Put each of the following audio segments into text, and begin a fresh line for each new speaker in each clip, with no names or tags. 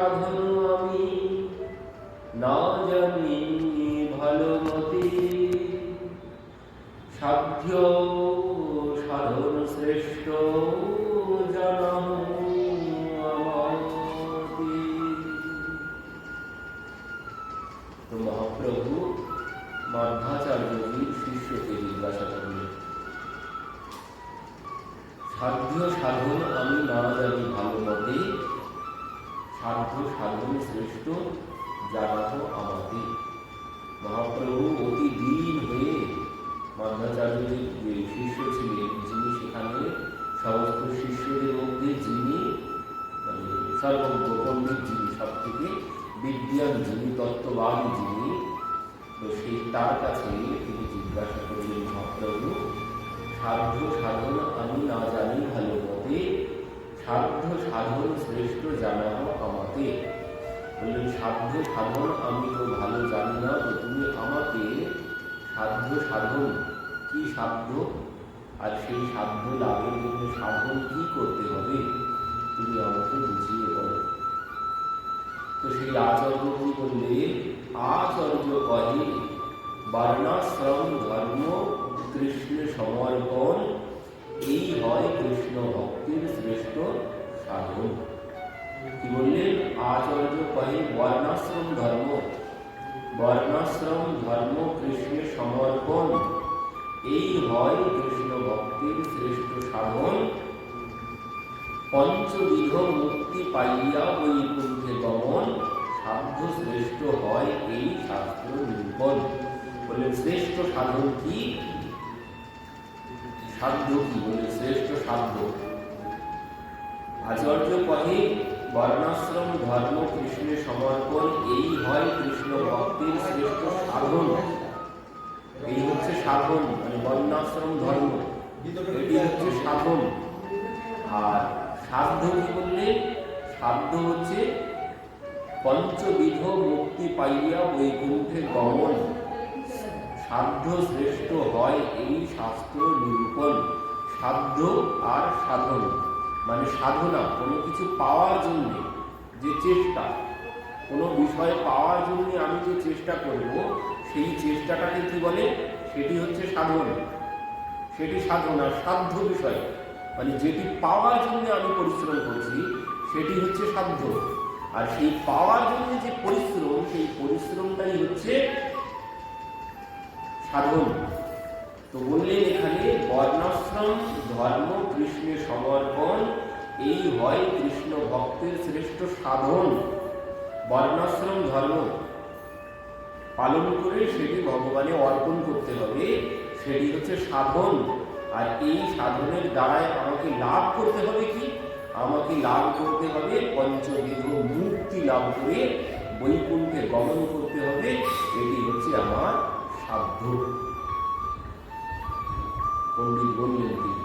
সাধন আমি না জানি ভালো মতে, সাধ্য সাধন শ্রেষ্ঠ জানাও আমাকে। তো মহাপ্রভু মধ্বাচার্যজির শিষ্যকে জিজ্ঞাসা করলেন, সাধ্য সাধন আমি না জানি ভালো মতে, সাধ্য সাধন শ্রেষ্ঠ জানাও আমাকে। মহাপ্রভু অতি দীন হয়ে মধ্বাচার্যজির যে শিষ্য ছিলেন, যিনি সেখানে সমস্ত শিষ্যদের মধ্যে যিনি সর্বজ্ঞ পণ্ডিত, যিনি সব থেকে বিজ্ঞান, যিনি তত্ত্ববাদী, যিনি, তো সেই তার কাছে তিনি জিজ্ঞাসা করলেন, মহাপ্রভু সাধ্য সাধন আমি না জানি ভালো মতে, সাধ্য সাধন শ্রেষ্ঠ জানাও আমাকে। বললেন, সাধ্য সাধন আমি তো ভালো জানি না, তো তুমি আমাকে সাধ্য সাধন, কি সাধ্য আর সেই সাধ্য লাভের জন্য সাধন কি করতে হবে তুমি আমাকে বুঝিয়ে বলো। তো সেই আচার্য কি বললেন, আচার্য কহে বর্ণাশ্রম ধর্ম কৃষ্ণ সমর্পণ, এই হয় কৃষ্ণ ভক্তির শ্রেষ্ঠ সাধন। কি বললেন, আচার্য কহে বর্ণাশ্রম ধর্ম, বর্ণাশ্রম ধর্ম কৃষ্ণের সমর্পণ, এই হয় কৃষ্ণ ভক্তির শ্রেষ্ঠ সাধন। পঞ্চবিধ মুক্তি পাইয়া বৈকুণ্ঠে গমন, সাধ্য শ্রেষ্ঠ হয় এই শাস্ত্র নিরূপণ। বললেন, শ্রেষ্ঠ সাধন কি, সাধ্য কি? বলে শ্রেষ্ঠ সাধ্য। আচার্য কহে বর্ণাশ্রম ধর্ম কৃষ্ণের সমর্পণ, এই হয় কৃষ্ণ ভক্তির শ্রেষ্ঠ সাধন। এই হচ্ছে সাধন, মানে বর্ণাশ্রম ধর্ম, এটি হচ্ছে সাধন। আর সাধ্য কি বললে, সাধ্য হচ্ছে পঞ্চবিধ মুক্তি পাইয়া বৈকুণ্ঠে গমন, সাধ্য শ্রেষ্ঠ হয় এই শাস্ত্র নিরূপণ। সাধ্য আর সাধন মানে সাধনা, কোনো কিছু পাওয়ার জন্য যে চেষ্টা, কোনো বিষয় পাওয়ার জন্য আমি যে চেষ্টা করব, সেই চেষ্টাটাকে কি বলে, সেটি হচ্ছে সাধন, সেটি সাধনা। সাধ্য বিষয় মানে যেটি পাওয়ার জন্য আমি পরিশ্রম করছি, সেটি হচ্ছে সাধ্য। আর সেই পাওয়ার জন্য যে পরিশ্রম, সেই পরিশ্রমটাই হচ্ছে সাধন। তো বললেন এখানে বর্ণাশ্রম ধর্ম কৃষ্ণের সমর্পণ, এই হয় কৃষ্ণ ভক্তের শ্রেষ্ঠ সাধন। বর্ণাশ্রম ধর্ম পালন করে সেটি ভগবানে অর্পণ করতে হবে, সেটি হচ্ছে সাধন। আর এই সাধনের দ্বারায় আমাকে লাভ করতে হবে কি, আমাকে লাভ করতে হবে পঞ্চবিধ মুক্তি লাভ করে বৈকুণ্ঠে গমন করতে হবে, এটি হচ্ছে আমার সাধ্য। পণ্ডিত বললেন, তিনি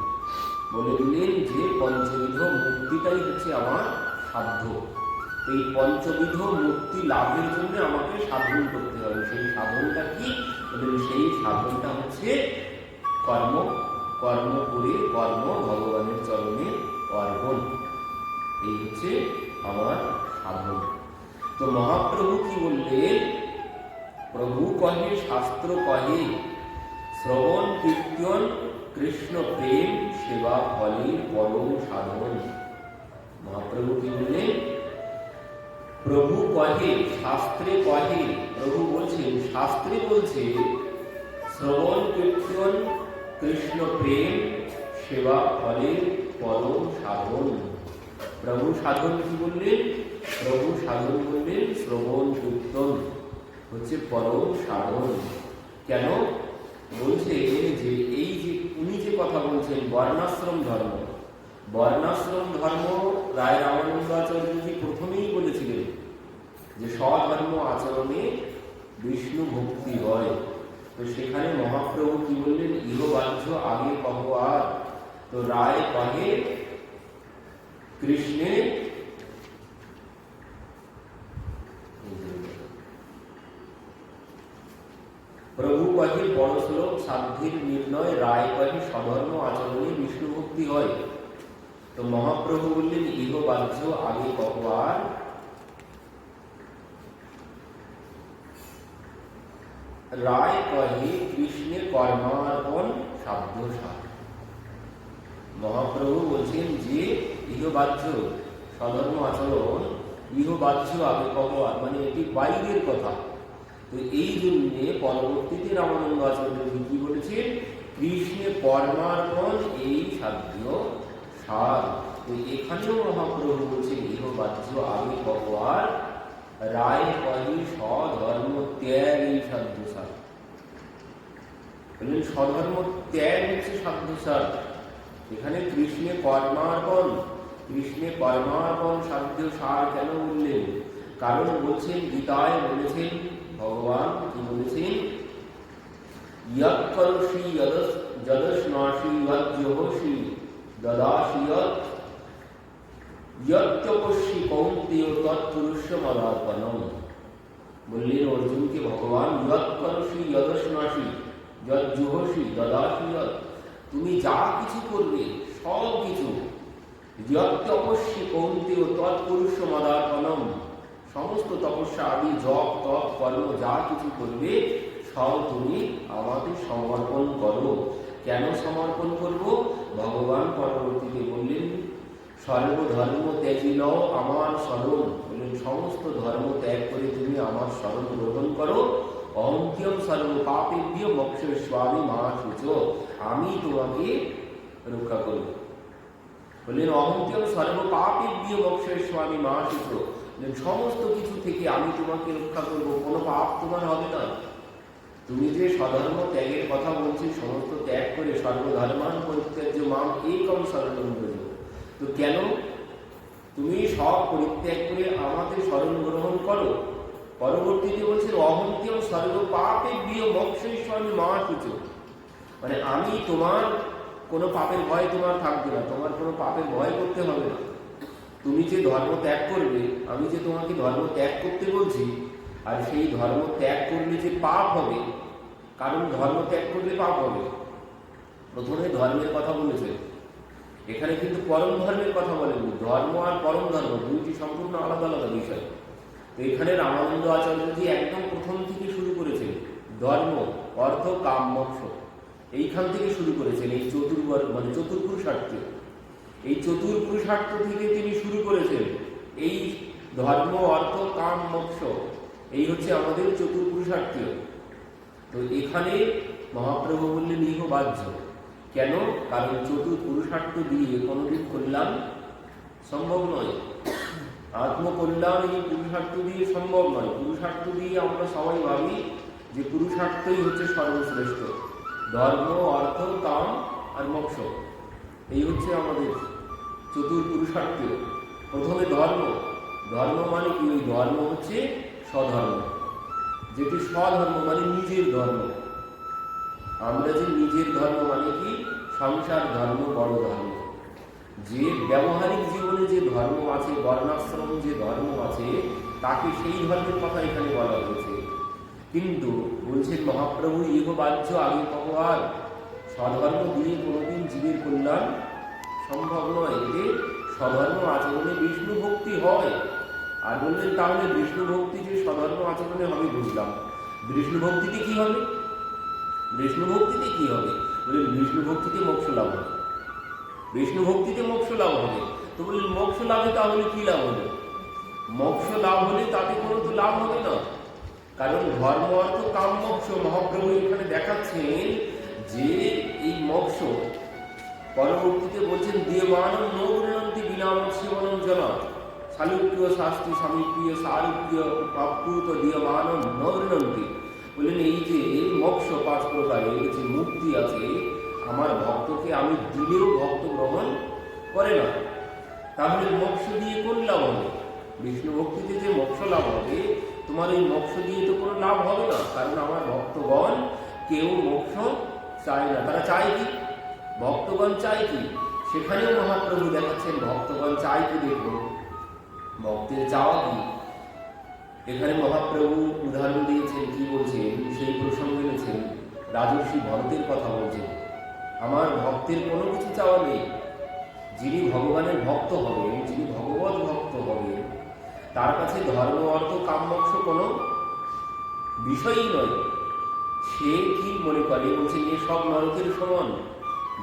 বলে দিলেন যে পঞ্চবিধ মুক্তিটাই হচ্ছে আমার সাধ্য। এই পঞ্চবিধ মুক্তি লাভের জন্য আমাকে সাধন করতে হবে। সেই সাধনটা কি? সেই সাধনটা হচ্ছে কর্ম, কর্ম করে কর্ম ভগবানের চরণে অর্পণ, এই হচ্ছে আমার সাধন। তো মহাপ্রভু কি বললেন, প্রভু কহে শাস্ত্র কহে শ্রবণ কীর্তন কৃষ্ণ প্রেম সেবা ফলের পরম সাধন। মহাপ্রভু কি বললেন, প্রভু কহে শাস্ত্রে কহে, প্রভু বলছেন শাস্ত্রে বলছে শ্রবণ কীর্তন কৃষ্ণ প্রেম সেবা ফলের পরম সাধন। প্রভু সাধন কি বললেন, প্রভু সাধন বললেন শ্রবণ কীর্তন হচ্ছে পরম সাধন। কেন বলছে যে এই যে উনি যে কথা বলছেন বর্ণাশ্রম ধর্ম, বর্ণাশ্রম ধর্ম রায় রামানন্দাচার্যজি প্রথমেই বলেছিলেন যে স্বধর্ম আচরণে বিষ্ণু ভক্তি হয়। তো সেখানে মহাপ্রভু কি বললেন, ইহবাহ্য আগে কহ আর, তো রায় কহে কৃষ্ণে প্রভু কহে বড় শ্লোক সাধ্যের নির্ণয়, রায় কহে স্বধর্ম আচরণে বিষ্ণু ভক্তি হয়। তো মহাপ্রভু বললেন ইহবাহ্য আগে কহ আর, রায় কহে কৃষ্ণে কর্মার্পণ সাধ্য সার। মহাপ্রভু বলছেন যে ইহবাহ্য সধর্ম আচরণ, ইহবাহ্য আগে ভগবান, মানে এটি বাইরের কথা। তো এই জন্যে পরবর্তীতে রামানন্দ আচার্য কি বলেছেন, কৃষ্ণে কর্মার্পণ এই সাধ্য সার। তো এখানেও মহাপ্রভু বলছেন ইহবাহ্য আগে ভগবান, রায় কহে স্বধর্ম ত্যাগ এই সাধ্য সার। বললেন স্বধর্ম ত্যাগ হচ্ছে সাধ্য সার। এখানে কৃষ্ণে কর্মার্পণ, কৃষ্ণে কর্মার্পণ সাধ্য সার কেন বললেন? কারণ বলছেন গীতায় বলেছেন, ভগবান কি বলেছেন, ইয়ৎ করোষি যদস্নাসি যজ্জোহসি দদাসি ইয়ত্যপস্যি কৌন্তেয় তৎপুরুষমদার্পণম। বললেন অর্জুনকে ভগবান, ইয়ৎ করোষি যদস্নাসি যজ্জোহসি দদাসি, তুমি যা কিছু করবে সব কিছু, যত্যপস্যি কৌন্তেয় তৎপুরুষমদার্পণম, সমস্ত তপস্যা আদি জপ তপ কর্ম যা কিছু করবে সব তুমি আমাকে সমর্পণ করো। কেন সমর্পণ করব? ভগবান পরবর্তীতে বললেন সর্বধর্ম ত্যাজিল আমার শরণ। বললেন সমস্ত ধর্ম ত্যাগ করে তুমি আমার শরণ গ্রহণ করো। অন্ত্যম সর্ব পাপেভ্য মোক্ষয়িষ্যামি মা শুচো, আমি তোমাকে রক্ষা করব। বললেন অন্ত্যম সর্ব পাপেভ্য মোক্ষয়িষ্যামি মা শুচো, সমস্ত কিছু থেকে আমি তোমাকে রক্ষা করব, কোনো পাপ তোমার হবে না। তুমি যে স্বধর্ম ত্যাগের কথা বলছি, সমস্ত ত্যাগ করে সর্বধর্মান পরিত্যাজ্য মাম একম শরণং ব্রজ। তো কেন তুমি সব পরিত্যাগ করে আমাকে শরণ গ্রহণ করো? পরবর্তীতে বলছে অহন্ত্যম সর্ব পাপেভ্য মোক্ষয়িষ্যামি মা শুচো, মানে আমি তোমার কোনো পাপের ভয় তোমার থাকবে না, তোমার কোনো পাপের ভয় করতে হবে না। তুমি যে ধর্ম ত্যাগ করবে, আমি যে তোমাকে ধর্ম ত্যাগ করতে বলছি, আর সেই ধর্ম ত্যাগ করলে যে পাপ হবে, কারণ ধর্ম ত্যাগ করলে পাপ হবে। প্রথমে ধর্মের কথা বলেছে, এখানে কিন্তু পরম ধর্মের কথা বলেনি। ধর্ম আর পরম ধর্ম দুইটি সম্পূর্ণ আলাদা আলাদা বিষয়। তো এখানে রামানন্দ আচার্যজি একদম প্রথম থেকে শুরু করেছেন, ধর্ম অর্থ কাম মোক্ষ, এইখান থেকে শুরু করেছেন। এই মানে চতুর্পুরুষার্থ, এই চতুর্পুরুষার্থ থেকে তিনি শুরু করেছেন। এই ধর্ম অর্থ কাম মোক্ষ, এই হচ্ছে আমাদের চতুর্পুরুষার্থ। তো এখানে মহাপ্রভু বললেন ইহবাহ্য। কেন? কারণ চতুর্পুরুষার্থ দিয়ে কোনোদিন কল্যাণ সম্ভব নয়। আত্মকল্যাণ এই পুরুষার্থ দিয়ে সম্ভব নয়। পুরুষার্থ দিয়ে আমরা সবাই ভাবি যে পুরুষার্থই হচ্ছে সর্বশ্রেষ্ঠ, ধর্ম অর্থ কাম আর মোক্ষ, এই হচ্ছে আমাদের চতুর্পুরুষার্থ। প্রথমে ধর্ম, ধর্ম মানে কি? ওই ধর্ম হচ্ছে স্বধর্ম, যেটি স্বধর্ম মানে নিজের ধর্ম। আমরা যে নিজের ধর্ম মানে কি? সংসার ধর্ম, বড় ধর্ম। যে ব্যবহারিক জীবনে যে ধর্ম আছে, বর্ণাশ্রম যে ধর্ম আছে, তাকে সেই ধর্মের কথা এখানে বলা হয়েছে। কিন্তু বলছেন মহাপ্রভু ইহবাহ্য আগে ভগবান, স্বধর্ম দিয়ে কোনোদিন জীবের কল্যাণ সম্ভব নয়। এতে স্বধর্ম আচরণে বিষ্ণু ভক্তি হয়। আর বললেন তাহলে বিষ্ণু ভক্তি যে স্বধর্ম আচরণে হবে, বুঝলাম। বিষ্ণু ভক্তিতে কি হবে? বিষ্ণু ভক্তিতে কি হবে? বললেন বিষ্ণু ভক্তিতে মোক্ষ লাভ হবে। বিষ্ণু ভক্তিতে মোক্ষ লাভ হবে। তো বললেন মোক্ষ লাভে তাহলে কি লাভ হলো? মোক্ষ লাভ হলে তাতে কোনো তো লাভ হবে না, কারণ ধর্ম অর্থ কাম মোক্ষ। মহাপ্রভু এখানে দেখাচ্ছেন যে এই মোক্ষ পরবর্তীতে বলছেন দেবানম নৌরন্তি বিনামস্যবনম জনা শালুপ্রিয় শাস্তি স্বামীপ্রিয় সারুপ্রিয় প্রাপ্যুত দিয়মানম নৌরন্তি। বললেন এই যে মোক্ষ 5 প্রকারের যে মুক্তি আছে, আমার ভক্তকে আমি দিলেও ভক্ত গ্রহণ করে না। তাহলে মোক্ষ দিয়ে কোন লাভ হবে? বিষ্ণু ভক্তিতে যে মোক্ষ লাভ হবে, তোমার এই মোক্ষ দিয়ে তো কোনো লাভ হবে না, কারণ আমার ভক্তগণ কেউ মোক্ষ চায় না। তারা চায় কি? ভক্তগণ চায় কি? সেখানেও মহাপ্রভু দেখাচ্ছেন ভক্তগণ চায় কি। দেখুন ভক্তের চাওয়া কি। এখানে মহাপ্রভু উদাহরণ দিয়েছেন, কি বলছেন সেই প্রসঙ্গে এনেছেন, রাজর্ষি ভরতের কথা বলছেন। আমার ভক্তের কোনো কিছু চাওয়া নেই। যিনি ভগবানের ভক্ত হবেন, যিনি ভগবত ভক্ত হবেন, তার কাছে ধর্ম অর্থ কাম মোক্ষ কোনো বিষয়ই নয়। সে কি মনে করে, বলছেন এ সব নরকের সমান।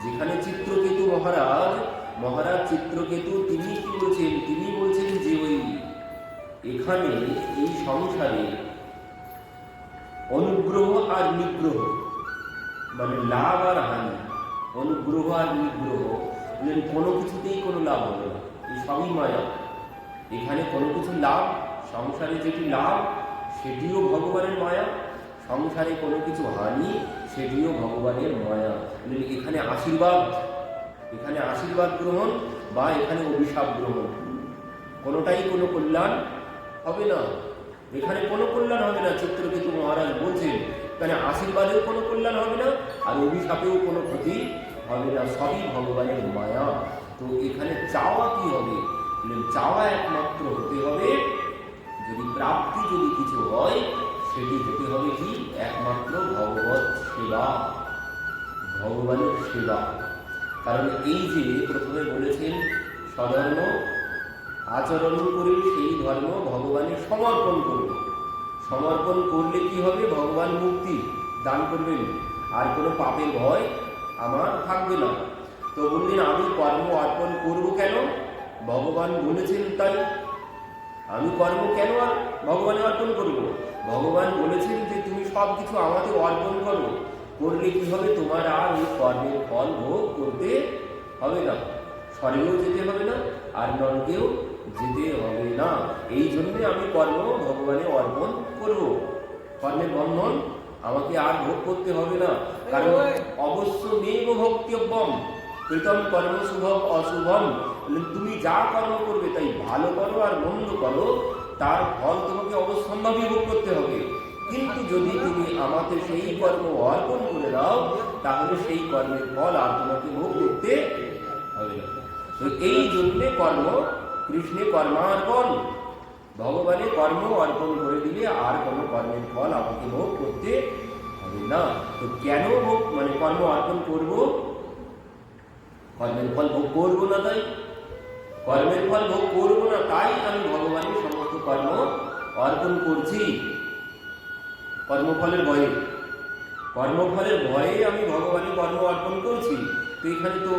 যেখানে চিত্রকেতু মহারাজ চিত্রকেতু তিনি কি বলছেন, তিনি বলছেন যে ওই এখানে এই সংসারে অনুগ্রহ আর নিগ্রহ, মানে লাভ আর হানি, অনুগ্রহ আর নিগ্রহ, কোনো কিছুতেই কোনো লাভ হবে না, এই সবই মায়া। এখানে কোনো কিছু লাভ, সংসারে যেটি লাভ সেটিও ভগবানের মায়া, সংসারে কোনো কিছু হানি সেটিও ভগবানের মায়া। এখানে আশীর্বাদ গ্রহণ বা এখানে অভিশাপ গ্রহণ, কোনোটাই কোনো কল্যাণ হবে না। এখানে কোনো কল্যাণ হবে না, চিত্রকেতু মহারাজ বলছেন। এখানে আশীর্বাদেও কোনো কল্যাণ হবে না, আর অভিশাপেও কোনো ক্ষতি হবে না, সবই ভগবানের মায়া। তো এখানে চাওয়া কি হবে, চাওয়া একমাত্র হতে হবে, যদি প্রাপ্তি যদি কিছু হয় সেটি হতে হবে কি, একমাত্র ভগবত সেবা, ভগবানের সেবা। কারণ এই যে প্রথমে বলেছেন স্বধর্ম আচরণ করে সেই ধর্ম ভগবানের সমর্পণ করব। সমর্পণ করলে কি হবে, ভগবান মুক্তি দান করবেন, আর কোনো পাপের ভয় আমার থাকবে না। তো বললেন আমি কর্ম অর্পণ করব কেন, ভগবান বলেছেন তাই। আমি কর্ম কেন আর ভগবানে অর্পণ করব, ভগবান বলেছেন যে তুমি সব কিছু আমাকে অর্পণ করো, করলে কি হবে, তোমার আর ওই কর্মের ফল ভোগ করতে হবে না, স্বর্গেও যেতে হবে না আর নরকেও যেতে হবে না। এই জন্যে আমি কর্ম ভগবানে অর্পণ করব, কর্মের বন্ধন আমাকে আর ভোগ করতে হবে না। কারণ অবশ্য মেব ভক্তব্যম প্রীতম কর্ম শুভম অশুভম, তুমি যা কর্ম করবে তাই ভালো করো আর মন্দ করো, তার ফল তোমাকে অবশ্যম্ভাবী ভোগ করতে হবে। কিন্তু যদি তুমি আমাকে সেই কর্ম অর্পণ করে দাও, তাহলে সেই কর্মের ফল আর তোমাকে ভোগ করতে হবে না। তো এই জন্যে কর্ম, কৃষ্ণে কর্মার্পণ, ভগবানের কর্ম অর্পণ করে দিলে আর কোনো কর্মের ফল আমাকে ভোগ করতে হবে না। তো কেন ভোগ, মানে কর্ম অর্পণ করব, কর্মের ফল ভোগ করবো না, তাই কর্মের ফল ভোগ করবো না, তাই আমি ভগবানের সমস্ত কর্ম অর্পণ করছি। কর্মফলের ভয়ে আমি ভগবানের কর্ম অর্পণ করছি। তো এখানে তো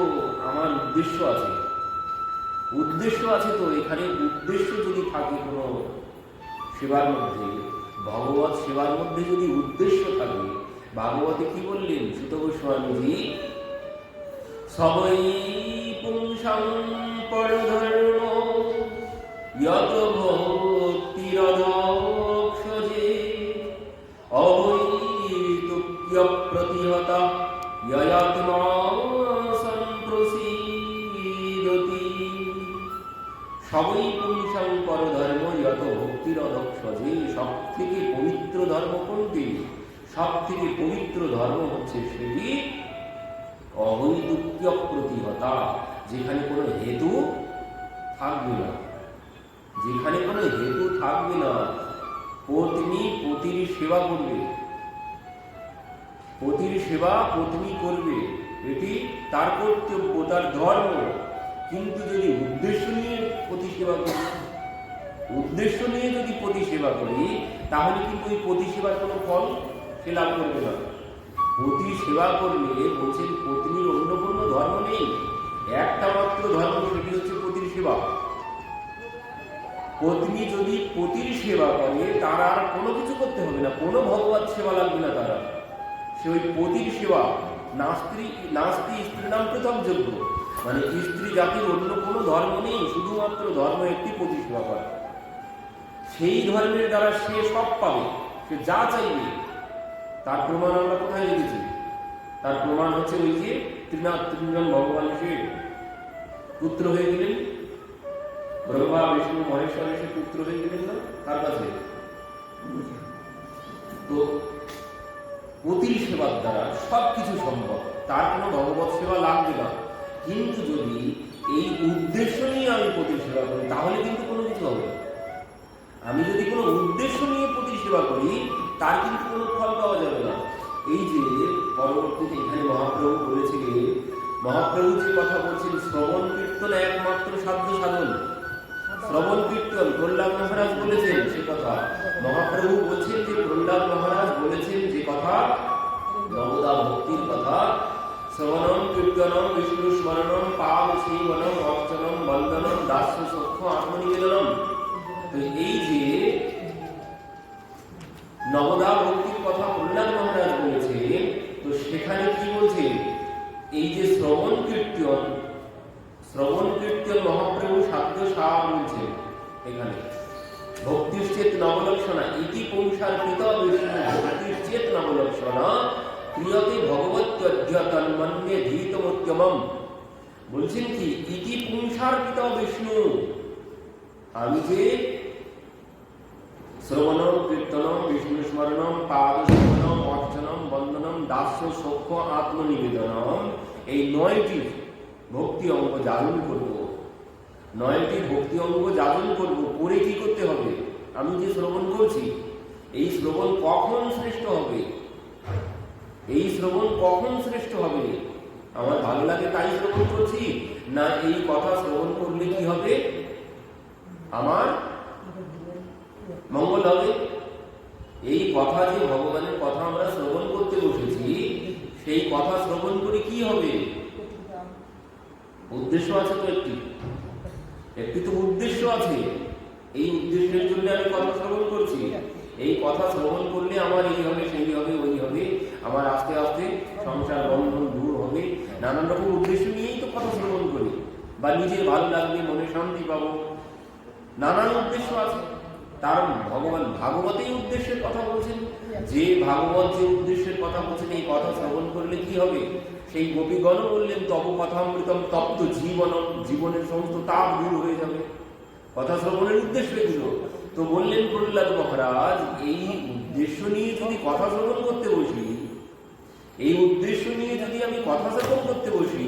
আমার উদ্দেশ্য আছে, তো এখানে উদ্দেশ্য যদি থাকে কোনো সেবার মধ্যে, ভগবত সেবার মধ্যে যদি উদ্দেশ্য থাকে, ভাগবতে কি বললেন সুত গোস্বামীজি, সবই পুংসাং পরধর্ম যত ভক্তিরদক্ষজে অবৈতুক্য প্রতিহতা যয়াত্মা সম্প্রসীদতি। সবই পুংসাং পরধর্ম যত ভক্তিরদক্ষজে, সব থেকে পবিত্র ধর্ম কোনটি, সব থেকে পবিত্র ধর্ম হচ্ছে সেটি অবৈতুক্য প্রতিহতা, যেখানে কোনো হেতু থাকবে না, যেখানে কোনো হেতু থাকবে না। পত্নী পতির সেবা করবে, পতির সেবা পত্নী করবে, এটি তার কর্তব্য, তার ধর্ম। কিন্তু যদি উদ্দেশ্য নিয়ে পতি সেবা করি, উদ্দেশ্য নিয়ে যদি পতি সেবা করি, তাহলে কিন্তু ওই পতি সেবার কোনো ফল সে লাভ করবে না। পতি সেবা করলে বলছেন পত্নীর অন্য কোনো ধর্ম নেই, একটা মাত্র ধর্ম, সেটি হচ্ছে পতির সেবা। পত্নী যদি পতির সেবা করে, তার আর কোনো কিছু করতে হবে না, কোনো ভগবত সেবা লাগবে না, তারা সে ওই পতির সেবা। নাস্তি স্ত্রীনাম প্রথম যোগ্য, মানে স্ত্রী জাতির অন্য কোনো ধর্ম নেই, শুধুমাত্র ধর্ম একটি পতি সেবা করে। সেই ধর্মের দ্বারা সে সব পাবে, সে যা চাইবে। তার প্রমাণ আমরা কোথায় দেখেছি, তার প্রমাণ হচ্ছে ওই যে ত্রিনাথ ভগবান এসে পুত্র হয়ে গেলেন, ব্রহ্মা বিষ্ণু মহেশ্বর এসে পুত্র হয়ে গেলেন না তার কাছে। তো পতির সেবার দ্বারা সবকিছু সম্ভব, তার কোনো ভগবত সেবা লাগবে না। কিন্তু যদি এই উদ্দেশ্য নিয়ে আমি পতির সেবা করি, তাহলে কিন্তু কোনো কিছু হবে না। আমি যদি কোনো উদ্দেশ্য নিয়ে পতির সেবা করি, তার কিন্তু কোনো ফল পাওয়া যাবে না। এই যে পরবর্তীতে এখানে মহাপ্রভু বলেছিলেন, মহাপ্রভু যে কথা বলছেন, শ্রবণ কীর্তন একমাত্র সাধ্য সাধন। শ্রবণ কীর্তন প্রহ্লাদ মহারাজ বলেছেন সে কথা, মহাপ্রভু বলছেন যে প্রহ্লাদ মহারাজ বলেছেন যে কথা, ভক্তির কথা, শ্রবণম কীর্তনম বিষ্ণু স্মরণম পাদ সেবনম অর্চনম বন্দনম দাস্য সখ্য আত্মনিবেদনম। তো এই যে নবদা ভক্তির কথা প্রহ্লাদ মহারাজ বলেছে, তো সেখানে কি বলছে, এই যে শ্রবণ কীর্তন মহাপ্রভু সাধ্য সাহা বলছে এখানে, ভক্তির চেত নবলক্ষণা ইতি পুংসার কৃত বিষ্ণু, ভক্তির চেত নবলক্ষণা ক্রিয়তে ভগবত্যন্মন্যে ধীতমোত্তমম। বলছেন কি, ইতি পুংসার কৃত বিষ্ণু, আমি যে শ্রবণম কীর্তনম বিষ্ণু স্মরণম পাদ সেবনম অর্চনম বন্দনম দাস্য সখ্য আত্মনিবেদনম, এই 9টি ভক্তি অঙ্গ যাজন করব, 9টি ভক্তি অঙ্গ যাজন করব। করে কি করতে হবে, আমি যে শ্রবণ করছি এই শ্রবণ কখন শ্রেষ্ঠ হবে, এই শ্রবণ কখন শ্রেষ্ঠ হবে, আমার ভালো লাগে তাই শ্রবণ করছি, না এই কথা শ্রবণ করলে কি হবে, আমার মঙ্গল হবে। এই কথা যে ভগবানের কথা আমরা শ্রবণ করতে বসেছি, সেই কথা শ্রবণ করে কি হবে, উদ্দেশ্য আছে তো, একটি তো উদ্দেশ্য আছে। এই উদ্দেশ্যের জন্য আমি কথা শ্রবণ করছি, এই কথা শ্রবণ করলে আমার এই হবে সেই হবে ওই হবে, আমার আস্তে আস্তে সংসার বন্ধন দূর হবে, নানান রকম উদ্দেশ্য নিয়েই তো কথা শ্রবণ করি, বা নিজে ভালো লাগবে, মনে শান্তি পাবো, নানান উদ্দেশ্য আছে। তার ভগবান ভাগবতেই উদ্দেশ্যের কথা বলছেন, যে ভাগবত যে উদ্দেশ্যের কথা বলছেন, এই কথা শ্রবণ করলে কি হবে, সেই গোপীগণ বললেন তব কথামৃতম তপ্ত জীবনম, জীবনের সমস্ত তাপ দূর হয়ে যাবে, কথা শ্রবণের উদ্দেশ্য এগুলো। তো বললেন প্রহ্লাদ মহারাজ, এই উদ্দেশ্য নিয়ে যদি কথা শ্রবণ করতে বসি, এই উদ্দেশ্য নিয়ে যদি আমি কথা শ্রবণ করতে বসি,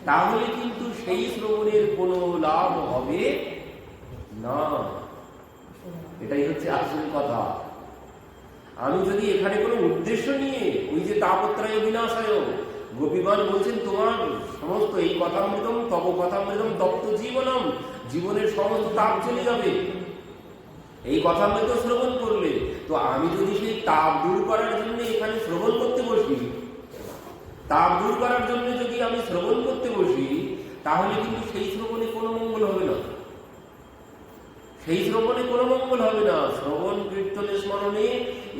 তাহলে কিন্তু সেই শ্রবণের কোনো লাভ হবে না। এটাই হচ্ছে আসল কথা। আমি যদি এখানে কোনো উদ্দেশ্য নিয়ে, ওই যে তাপত্রায় বিনাশায়, গোপীগণ বলছেন তোমার সমস্ত এই কথামৃতম তব কথামৃতম তপ্ত জীবনম, জীবনের সমস্ত তাপ চলে যাবে এই কথামৃত শ্রবণ করলে। তো আমি যদি সেই তাপ দূর করার জন্য এখানে শ্রবণ করতে বসি, তাপ দূর করার জন্য যদি আমি শ্রবণ করতে বসি, তাহলে কিন্তু সেই শ্রবণে কোনো মঙ্গল হবে না, সেই শ্রবণে কোনো মঙ্গল হবে না। শ্রবণ কীর্তনের স্মরণে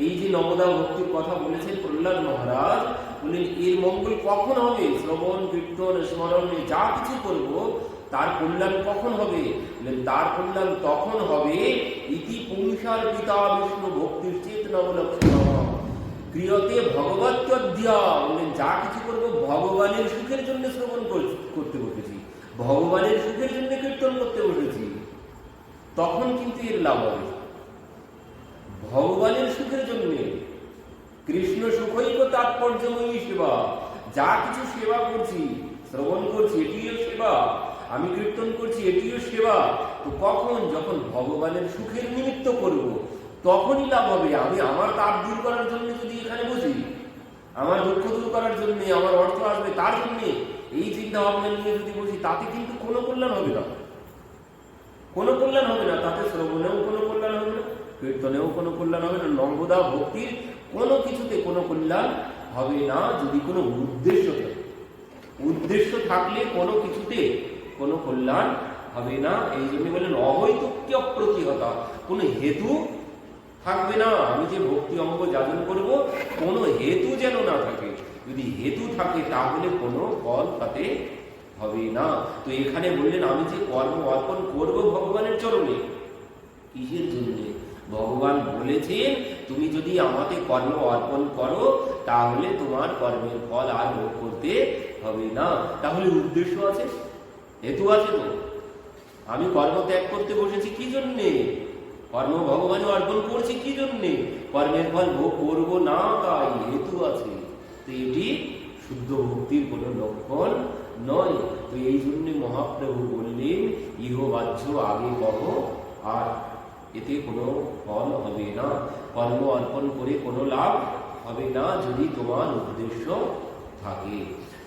এই যে নবদা ভক্তির কথা বলেছেন প্রহ্লাদ মহারাজ, বললেন এর মঙ্গল কখন হবে, শ্রবণ কীর্তন স্মরণে যা কিছু করব তার কল্যাণ কখন হবে, তার কল্যাণ তখন হবে ইতি পুংসার পিতা বিষ্ণু ভক্তির চেত নবলক্ষণা ক্রিয়তে ভগবত্যদ্যা, বললেন যা কিছু করব ভগবানের সুখের জন্য শ্রবণ করতে বসেছি, ভগবানের সুখের জন্য কীর্তন করতে বসেছি, তখন কিন্তু এর লাভ হবে ভগবানের সুখের জন্য। কৃষ্ণ সুখৈক তাৎপর্যময়ী সেবা, যা কিছু সেবা করছি, শ্রবণ করছি, এটিও সেবা, আমি কীর্তন করছি, এটিও সেবা। তো কখন, যখন ভগবানের সুখের নিমিত্ত করব, তখনই লাভ হবে। আমি আমার তাপ দূর করার জন্য যদি এখানে বসি, আমার দুঃখ দূর করার জন্য, আমার অর্থ আসবে তার জন্য এই চিন্তা ভাবনা নিয়ে যদি বসি, তাতে কিন্তু কোনো কল্যাণ হবে না, কোনো কল্যাণ হবে না। তাতে শ্রবণেও কোনো কল্যাণ হবে না, কীর্তনেও কোনো কল্যাণ হবে না, নবদা ভক্তির কোনো কিছুতে কোনো কল্যাণ হবে না যদি কোনো উদ্দেশ্য থাকে। উদ্দেশ্য থাকলে কোনো কিছুতে কোনো কল্যাণ হবে না। এই জন্য বলেন অহৈতুক্য প্রতিহতা, কোনো হেতু থাকবে না। আমি যে ভক্তি অঙ্গ যাজন করব, কোনো হেতু যেন না থাকে। যদি হেতু থাকে তাহলে কোনো ফল তাতে হবে না। তো এখানে বললেন আমি যে কর্ম অর্পণ করব ভগবানের চরণে, কিসের জন্য? ভগবান বলেছেন তুমি যদি আমাকে কর্ম অর্পণ করো, তাহলে তোমার কর্মের ফল আর ভোগ করতে হবে না। তাহলে উদ্দেশ্য আছে, হেতু আছে। তো আমি কর্ম ত্যাগ করতে বসেছি কি জন্যে? কর্ম ভগবানে অর্পণ করছি কি জন্যে? কর্মের ফল ভোগ করবো না, তাই হেতু আছে। তো এটি শুদ্ধ ভক্তির কোনো লক্ষণ নয়। তো এই জন্য মহাপ্রভু বললেন ইহ বাহ্য আগে কহ, আর এতে কোনো ফল হবে না। কর্ম অর্পণ করে কোনো লাভ হবে না যদি তোমার উদ্দেশ্য থাকে।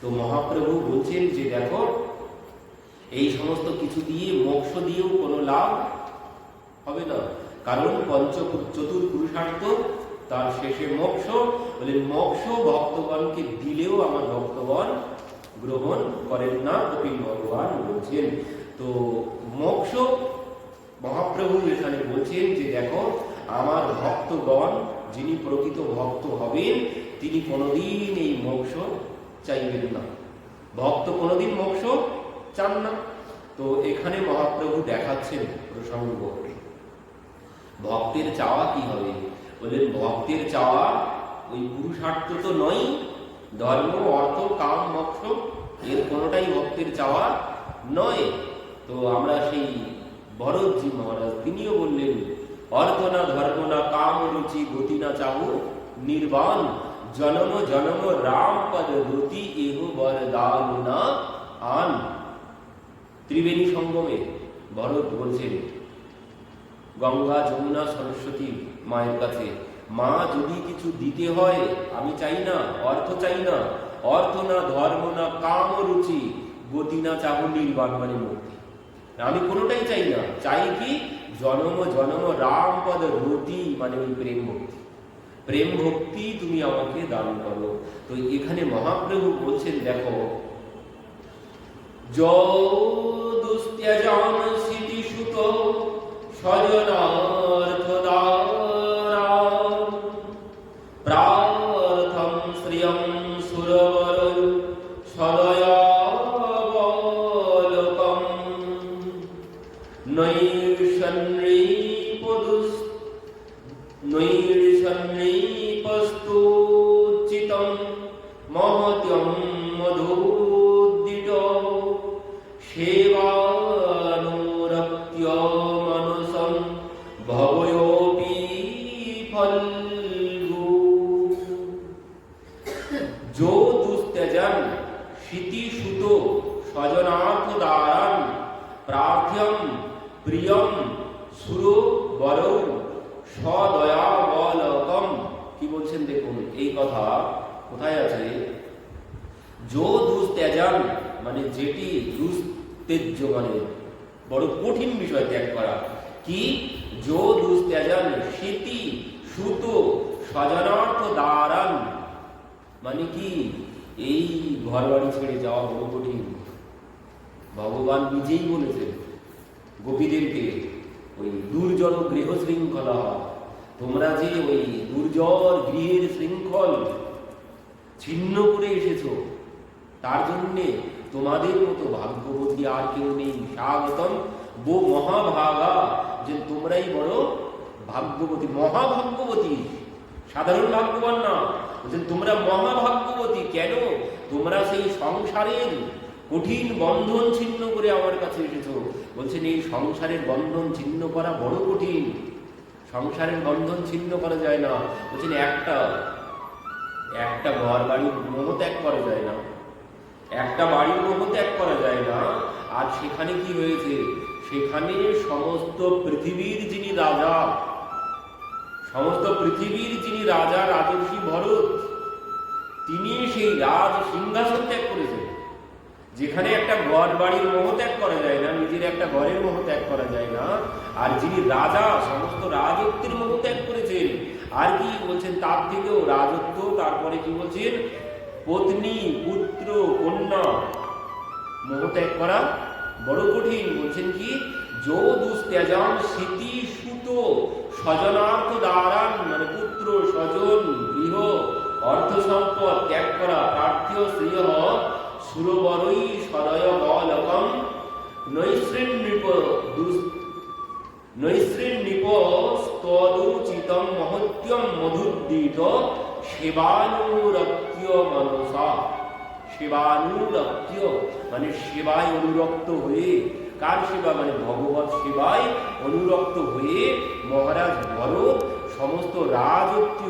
তো মহাপ্রভু বলছেন যে দেখো, এই সমস্ত কিছু দিয়ে মোক্ষ দিয়েও কোনো লাভ হবে না, কারণ চতুর্পুরুষার্থ তার শেষে মোক্ষ। বলে মোক্ষ ভক্তগণকে দিলেও আমার ভক্তগণ গ্রহণ করেন না, কপিল ভগবান বলছেন। তো মোক্ষ মহাপ্রভু এখানে বলছেন যে দেখো, আমার ভক্তগণ যিনি প্রকৃত ভক্ত হবেন তিনি কোনোদিন এই মোক্ষ চাইবেন না। ভক্ত কোনোদিন মোক্ষ চান না। তো এখানে মহাপ্রভু দেখাচ্ছেন প্রসঙ্গ, ভক্তের চাওয়া কি হবে। বলেন ভক্তের চাওয়া ওই পুরুষার্থ তো নয়, ধর্ম অর্থ কাম মোক্ষ এর কোনোটাই ভক্তের চাওয়া নয়। তো আমরা সেই ভরতজি মহারাজ তিনিও বললেন, অর্থ না ধর্ম না কাম রুচি গতি না চাহু নির্বাণ, জনম জনম রাম পদ রতি এহ বরদান না আন। ত্রিবেণী সঙ্গমে ভরত বলছেন গঙ্গা যমুনা সরস্বতী মায়ের কাছে, মা যদি কিছু দিতে হয় আমি চাই না, অর্থ চাই না, অর্থ না ধর্ম না কাম রুচি গতি না চাহু নির্বাণ মানে মুক্তি, আমি কোনোটাই চাই না, চাই কি জনম জনম রাম পদ রতি মানে ওই প্রেম ভক্তি, প্রেম ভক্তি তুমি আমাকে দান করো। তো এখানে মহাপ্রভু বলছেন দেখো, দুস্ত্যজান স্মৃতি সুত স্বজনার্থ দ্বারা প্রার্থম শ্রিয়ং সুরবর সদয়াবলোকম নৈর্ষণ্যীপস্তু চিতম মহত্যম মধুদ্দিত সেবানুরক্ত্য মনসং ভবয়োপি ফল্গু। যো দুস্ত্যজন শিতিসুত স্বজনার্থ দ্বারান প্রার্থ্যম প্রিয়ম সুরবরৌ সদয়াবলোকম। কি বলছেন দেখুন, এই কথা কোথায় আছে? যো দুস্ত্যজন মানে যেটি, দুস্তেজ্য মানে বড় কঠিন বিষয় ত্যাগ করা। কি? যো দুস্ত্যজন শিতি সুত স্বজনার্থ দ্বারান মানে কি? এই ঘর বাড়ি ছেড়ে যাওয়া বড় কঠিন। ভগবান নিজেই বলেছেন গোপীদেরকে, ওই দুর্জর গৃহ শৃঙ্খলা, তোমরা যে ওই দুর্জর গৃহের শৃঙ্খল ছিন্ন করে এসেছো, তার জন্যে তোমাদের মতো ভাগ্যবতী আর কেউ নেই। স্বাগতম বো মহাভাগা, যে তোমরাই বড় ভাগ্যবতী, মহাভাগ্যবতী, সাধারণ ভাগ্যবান না, বলছেন তোমরা মহাভাগ্যবতী। কেন? তোমরা সেই সংসারের কঠিন বন্ধন ছিন্ন করে আমার কাছে এসেছো। বলছেন এই সংসারের বন্ধন ছিন্ন করা বড় কঠিন, সংসারের বন্ধন ছিন্ন করা যায় না। বলছেন একটা ঘর বাড়ির মোহ ত্যাগ করা যায় না, একটা বাড়ির মোহ ত্যাগ করা যায় না। আর সেখানে কি হয়েছে? সেখানে সমস্ত পৃথিবীর যিনি রাজা, সমস্ত পৃথিবীর যিনি রাজা রাজর্ষি ভরত, তিনি সেই রাজ সিংহাসন ত্যাগ করেছেন। যেখানে একটা ঘর বাড়ির মোহ ত্যাগ করা যায় না, নিজের একটা ঘরের মোহ ত্যাগ করা যায় না, আর যিনি রাজা সমস্ত রাজত্বের মোহ ত্যাগ করেছেন। আর কি বলছেন? তার থেকেও রাজত্ব, তারপরে কি বলছেন? পত্নী পুত্র কন্যা মোহ ত্যাগ করা বড় কঠিন। বলছেন কি? যো দুস্ত্যজন স্মৃতি সুত স্বজনার্থ দ্বারান মানে পুত্র স্বজন গৃহ অর্থ সম্পদ ত্যাগ করা, প্রার্থ্য শ্রিয় সুরবরৈ সদয়াবলোকম নৈসৃন্নিপস্তদুচিতম মহত্যম মধুদ্দিত সেবানুরক্ত্য মনসা। সেবানুরক্ত্য মানে সেবায় অনুরক্ত হয়ে, কার সেবা? মানে ভগবত সেবায় অনুরক্ত হয়ে মহারাজ ভরত সমস্ত রাজত্ব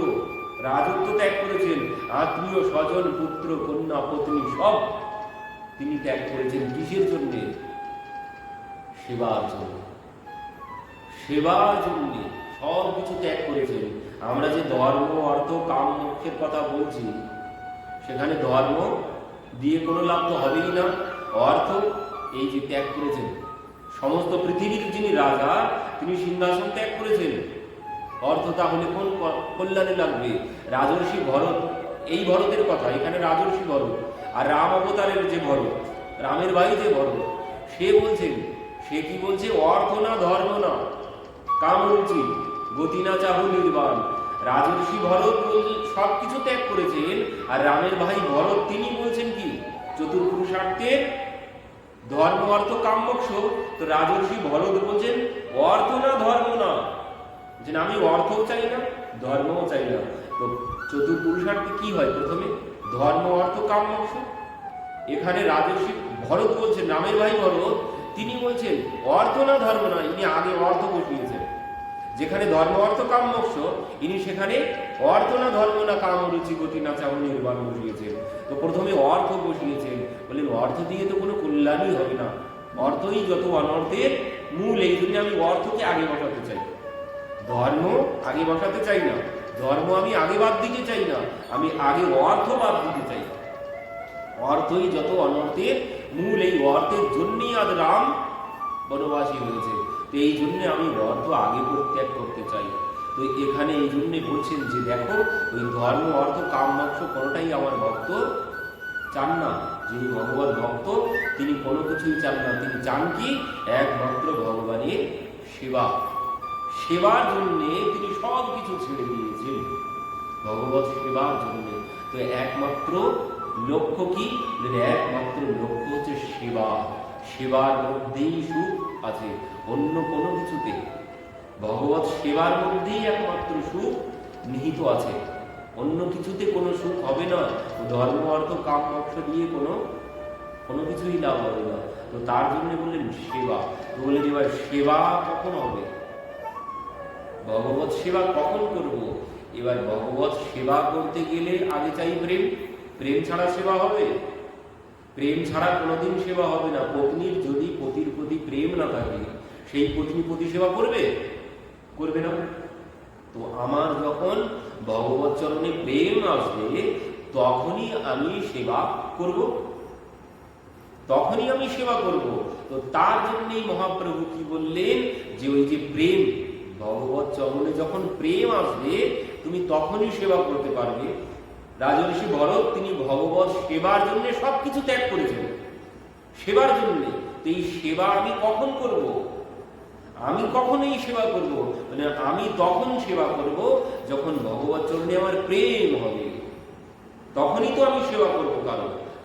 ত্যাগ করেছেন। আত্মীয় স্বজন পুত্র কন্যা পত্নী সব তিনি ত্যাগ করেছেন। কিসের জন্য? সেবার জন্য, সেবার জন্য সব কিছু ত্যাগ করেছেন। আমরা যে ধর্ম অর্থ কাম মোক্ষের কথা বলছি, সেখানে ধর্ম দিয়ে কোনো লাভ তো হবেই না, অর্থ এই যে ত্যাগ করেছেন। সমস্ত পৃথিবীর যিনি রাজা তিনি সিংহাসন ত্যাগ করেছেন, অর্থ তাহলে কোন কল্যাণে লাগবে? রাজর্ষি ভরত, এই ভরতের কথা, এখানে রাজর্ষি ভরত আর রাম অবতারের যে ভরত, রামের ভাই যে ভরত, সে বলছেন, সে কি বলছে? অর্থ না ধর্ম না কামরুচি গতি না চাহু নির্বাণ। রাজর্ষি ভরত সব কিছু ত্যাগ করেছেন, আর রামের ভাই ভরত তিনি বলছেন কি? চতুর্পুরুষার্থের ধর্ম অর্থ কাম মোক্ষ। তো রাজর্ষি ভরত বলছেন অর্থ না ধর্ম না, যে আমি অর্থও চাই না ধর্মও চাই না। তো চতুর্পুরুষার্থে কি হয়? প্রথমে ধর্ম অর্থ কাম মোক্ষ। এখানে রাজর্ষি ভরত বলছেন, রামের ভাই ভরত তিনি বলছেন অর্থ না ধর্ম না, ইনি আগে অর্থ বসিয়েছেন। যেখানে ধর্ম অর্থ কাম মোক্ষ, ইনি সেখানে অর্থ না ধর্ম না কাম রুচি গতি না চাও নির্বাণ বসিয়েছেন। তো প্রথমে অর্থ বসিয়েছেন, বললেন অর্থ দিয়ে তো কোনো কল্যাণই হবে না, অর্থই যত অনর্থের মূল। এই জন্য আমি অর্থকে আগে বসাতে চাই, ধর্ম আগে বসাতে চাই না, ধর্ম আমি আগে বাদ দিতে চাই না, আমি আগে অর্থ বাদ দিতে চাই। অর্থই যত অনর্থের মূল, এই অর্থের জন্যই আজ রাম বনবাসী হয়েছে। তো এই জন্য আমি অর্থ আগে পরিত্যাগ করতে চাই। তো এখানে এই জন্য বলছেন যে দেখো, ওই ধর্ম অর্থ কাম মোক্ষ কোনোটাই আমার ভক্ত চান না। যিনি ভগবত ভক্ত তিনি কোনো কিছুই চান না, তিনি চান কি? একমাত্র ভগবানের সেবা। সেবার জন্যে তিনি সব কিছু ছেড়ে দিয়েছেন, ভগবত সেবার জন্যে। তো একমাত্র লক্ষ্য কি? একমাত্র লক্ষ্য হচ্ছে সেবা। সেবার মধ্যেই সুখ আছে, অন্য কোনো কিছুতে, ভগবত সেবার মধ্যেই একমাত্র সুখ নিহিত আছে, অন্য কিছুতে কোনো সুখ হবে না। ধর্ম অর্থ কাম মোক্ষ দিয়ে কোনো কিছুই লাভ হবে না। তো তার জন্য বললেন সেবা। তো বললেন এবার সেবা কখন হবে? ভগবত সেবা কখন করব? এবার ভগবত সেবা করতে গেলে আগে চাই প্রেম। প্রেম ছাড়া সেবা হবে? প্রেম ছাড়া কোনোদিন সেবা হবে না। পত্নীর যদি পতির প্রতি প্রেম না থাকে, সেই পত্নী প্রতি সেবা করবে? করবে না। তো আমার যখন ভগবত চরণে প্রেম আসবে, তখনই আমি সেবা করব, তখনই আমি সেবা করব। তো তার জন্যই মহাপ্রভু কি বললেন? যে ওই যে প্রেম, ভগবত চরণে যখন প্রেম আসবে তুমি তখনই সেবা করতে পারবে। রাজর্ষি ভরত তিনি ভগবত সেবার জন্য সবকিছু ত্যাগ করেছেন, সেবার জন্য। তো এই সেবা আমি কখন করব? আমি কখন এই সেবা করব? মানে আমি তখন সেবা করব যখন ভগবত চরণে আমার প্রেম হবে, তখনই তো আমি সেবা করব।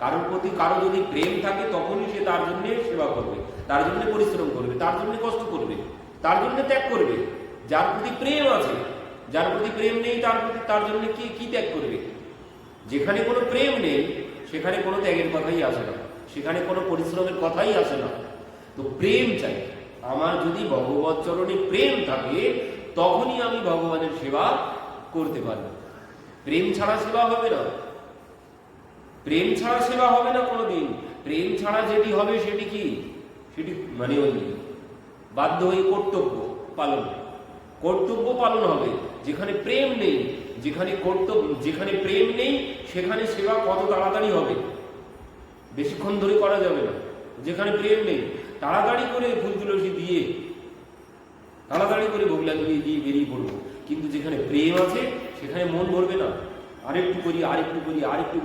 কারোর প্রতি কারো যদি প্রেম থাকে তখনই সে তার জন্য সেবা করবে, তার জন্য পরিশ্রম করবে, তার জন্য কষ্ট করবে, তার জন্য ত্যাগ করবে। যার প্রতি প্রেম আছে, যার প্রতি প্রেম নেই তার জন্য কি ত্যাগ করবে? যেখানে কোনো প্রেম নেই সেখানে কোনো ত্যাগের কথাই আসে না, সেখানে কোনো পরিশ্রমের কথাই আসে না। তো প্রেম চাই। আমার যদি ভগবত চরণে প্রেম থাকে তখনই আমি ভগবানের সেবা করতে পারবো। প্রেম ছাড়া সেবা হবে না, প্রেম ছাড়া সেবা হবে না কোনোদিন। প্রেম ছাড়া যেটি হবে সেটি কি? সেটি মানে ওই বাধ্য হয়ে কর্তব্য পালন হবে। যেখানে প্রেম নেই, যেখানে প্রেম নেই সেখানে সেবা কত তাড়াতাড়ি হবে? বেশিক্ষণ ধরে করা যাবে না। যেখানে প্রেম নেই তাড়াতাড়ি করে ফুল তুলসী দিয়ে, তাড়াতাড়ি করে ভোগলাগুলি দিয়ে বেরিয়ে পড়বো। কিন্তু যেখানে প্রেম আছে সেখানে মন ভরবে না, আরেকটু করি, আরেকটু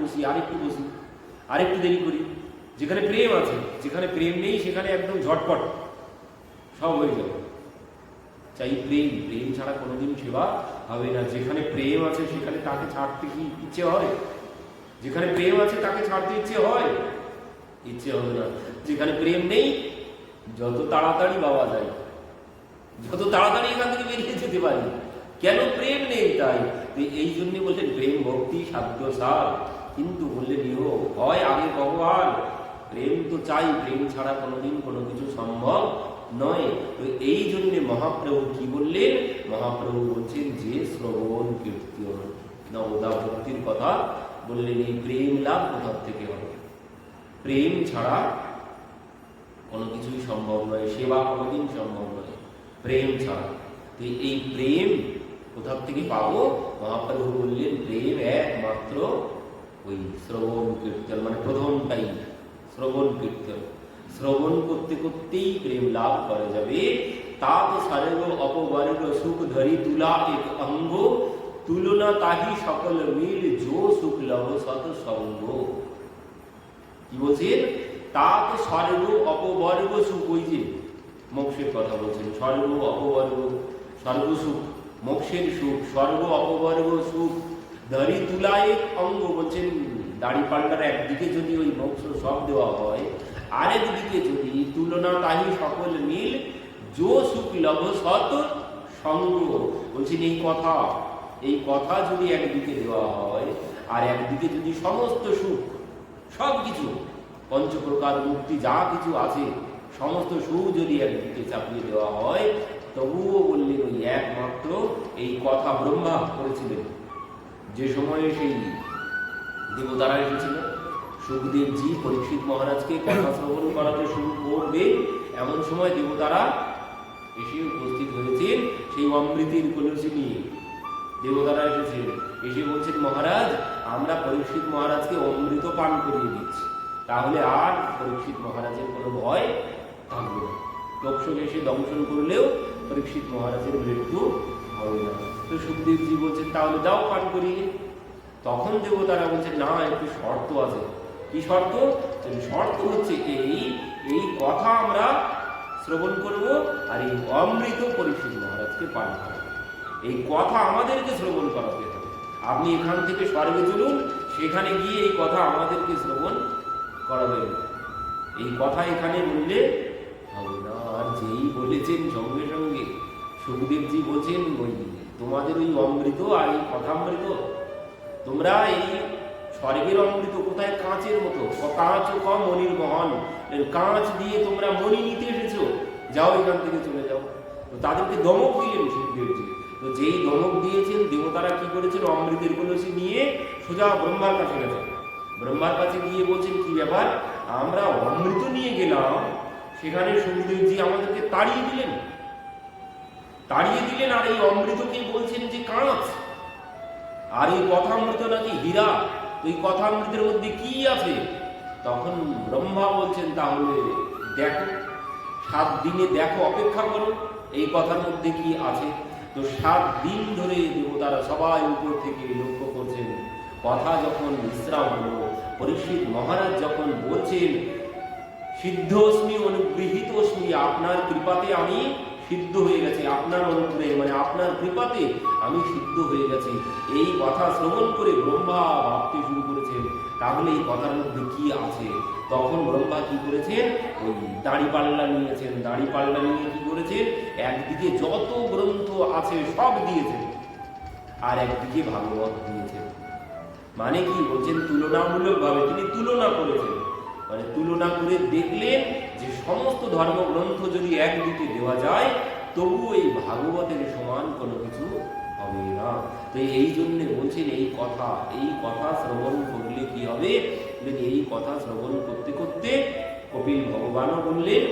বসি, আরেকটু দেরি করি। যেখানে প্রেম আছে, যেখানে প্রেম নেই সেখানে একদম ঝটপট সব হয়ে যাবে। চাই প্রেম ছাড়া কোনোদিন সেবা হবে না। যেখানে প্রেম আছে সেখানে তাকে ছাড়তে কি ইচ্ছে হয়? যেখানে প্রেম আছে তাকে ছাড়তে ইচ্ছে হয়? ইচ্ছে হবে না। যেখানে প্রেম নেই যত তাড়াতাড়ি পাওয়া যায়, যত তাড়াতাড়ি এখান থেকে বেরিয়ে যেতে পারি। কেন? প্রেম নেই তাই। এই জন্য বলছেন প্রেম ভক্তি সাধ্য সার। কিন্তু বললেন ইহো হয় আগে ভগবান, প্রেম তো চাই, প্রেম ছাড়া কোনোদিন কোনো কিছু সম্ভব নয়। তো এই জন্য মহাপ্রভু কি বললেন? মহাপ্রভু বলছেন যে শ্রবণ কীর্তন না ওদা ভক্তির কথা বললেন। এই প্রেম লাভ কোথা থেকে হবে? প্রেম ছাড়া কোনো কিছুই সম্ভব নয়, সেবা কোনোদিন সম্ভব নয় প্রেম ছাড়া। তো এই প্রেম কোথা থেকে পাবো? মহাপ্রভু বললেন প্রেম একমাত্র ওই শ্রবণ কীর্তন, মানে প্রথমটাই শ্রবণ কীর্তন। শ্রবণ করতে করতেই প্রেম লাভ করা যাবে। तात सर्व अपवर्ग सुख धरी तुला एक अंग तुलना ताही সকল মিল जो सुख लभ सत संग। কি বলছেন? तात স্বর্গ অপবর্গ সুখ, ওই যে মোক্ষের কথা বলছেন, স্বর্গ অপবর্গ, স্বর্গ সুখ মোক্ষের সুখ, স্বর্গ অপবর্গ সুখ ধরি তুলায় অঙ্গ বলছেন, দাড়ি পাল্টার একদিকে যদি ওই মোক্ষ সব দেওয়া হয়, আরেক দিকে যদি তুলনা তাহি সকল মিল जो সুখ লভ সত সঙ্গ বলছেন, এই কথা যদি একদিকে দেওয়া হয় আর একদিকে যদি সমস্ত সুখ সব কিছু পঞ্চপ্রকার মুক্তি যা কিছু আছে সমস্ত সুখ যদি একদিকে চাপিয়ে দেওয়া হয়, তবুও বললেন ওই একমাত্র এই কথা ব্রহ্মা করেছিলেন। যে সময়ে সেই দেবতারা এসেছিল, সুখদেবজি পরীক্ষিত মহারাজকে কথা শ্রবণ করাতে শুরু করবে, এমন সময় দেবতারা এসে উপস্থিত হয়েছেন সেই অমৃতের কলসি নিয়ে। দেবতারা এসেছেন, এসে বলছেন, মহারাজ আমরা পরীক্ষিত মহারাজকে অমৃত পান করিয়ে দিচ্ছি, তাহলে আর পরীক্ষিত মহারাজের কোনো ভয় থাকবে না, দক্ষক এসে দংশন করলেও পরীক্ষিত মহারাজের মৃত্যু হবে না। তো সুখদেবজি বলছেন, তাহলে যাও পান করিয়ে। তখন দেবতারা বলছেন, না একটু শর্ত আছে। কি শর্ত? শর্ত হচ্ছে এই কথা আমরা শ্রবণ করব আর এই অমৃত পরীক্ষিত মহারাজকে পান করব, এই কথা আমাদেরকে শ্রবণ করাতে হবে। আপনি এখান থেকে স্বর্গে চলুন, সেখানে গিয়ে এই কথা আমাদেরকে শ্রবণ করাবেন, এই কথা এখানে বললে হবে না। আর যেই বলেছেন সঙ্গে সঙ্গে সুখদেবজি বলছেন, ওই তোমাদের ওই অমৃত আর এই কথামৃত, তোমরা এই স্বর্গের অমৃত কোথায়? কাঁচের মতো, কাঁচ ও কম মণির মহান, কাঁচ দিয়ে তোমরা মণি নিতে এসেছো, যাও এখান থেকে চলে যাও। তো তাদেরকে দমক দিলেন সুখদেবজি। তো যেই দমক দিয়েছেন, দেবতারা কি করেছেন? অমৃতের কলসি নিয়ে সোজা ব্রহ্মার কাছে গেছেন। ব্রহ্মার কাছে গিয়ে বলছেন, কি ব্যাপার, আমরা অমৃত নিয়ে গেলাম, সেখানে সুখদেবজি আমাদেরকে তাড়িয়ে দিলেন, আর এই অমৃতকে বলছেন যে কাঁচ, আর এই কথামৃত নাকি হীরা। তো এই কথামৃতের মধ্যে কি আছে? তখন ব্রহ্মা বলছেন, তাহলে দেখো, 7 দিনে দেখো, অপেক্ষা করো, এই কথার মধ্যে কি আছে। তো 7 দিন ধরে দেবতারা সবাই উপর থেকে লক্ষ্য করছেন। কথা যখন বিশ্রাম হলো, পরীক্ষিত মহারাজ যখন বলছেন, সিদ্ধস্মি অনুগৃহীতস্মি, আপনার কৃপাতে আমি সিদ্ধ হয়ে গেছি, আপনার অনুগ্রহে মানে আপনার কৃপাতে আমি সিদ্ধ হয়ে গেছি, এই কথা শ্রবণ করে ব্রহ্মা ভাবতে শুরু করেছেন, তাহলে এই কথার মধ্যে কি আছে। তখন ব্রহ্মা কি করেছেন? ওই দাড়িপাল্লা নিয়েছেন, দাড়িপাল্লা নিয়ে কি করেছেন? একদিকে যত গ্রন্থ আছে সব দিয়েছেন, আর একদিকে ভাগবত দিয়েছেন। মানে কি বলছেন? তুলনামূলকভাবে তিনি তুলনা করেছেন, মানে তুলনা করে দেখলেন যে সমস্ত ধর্মগ্রন্থ যদি একদিকে দেওয়া যায়, তবু এই ভাগবতের সমান কোনো কিছু হবে না। তো এই জন্য বলছেন, এই কথা শ্রবণ করলে কি হবে? এই কথা শ্রবণ করতে করতে কপিল ভগবানও বললেন,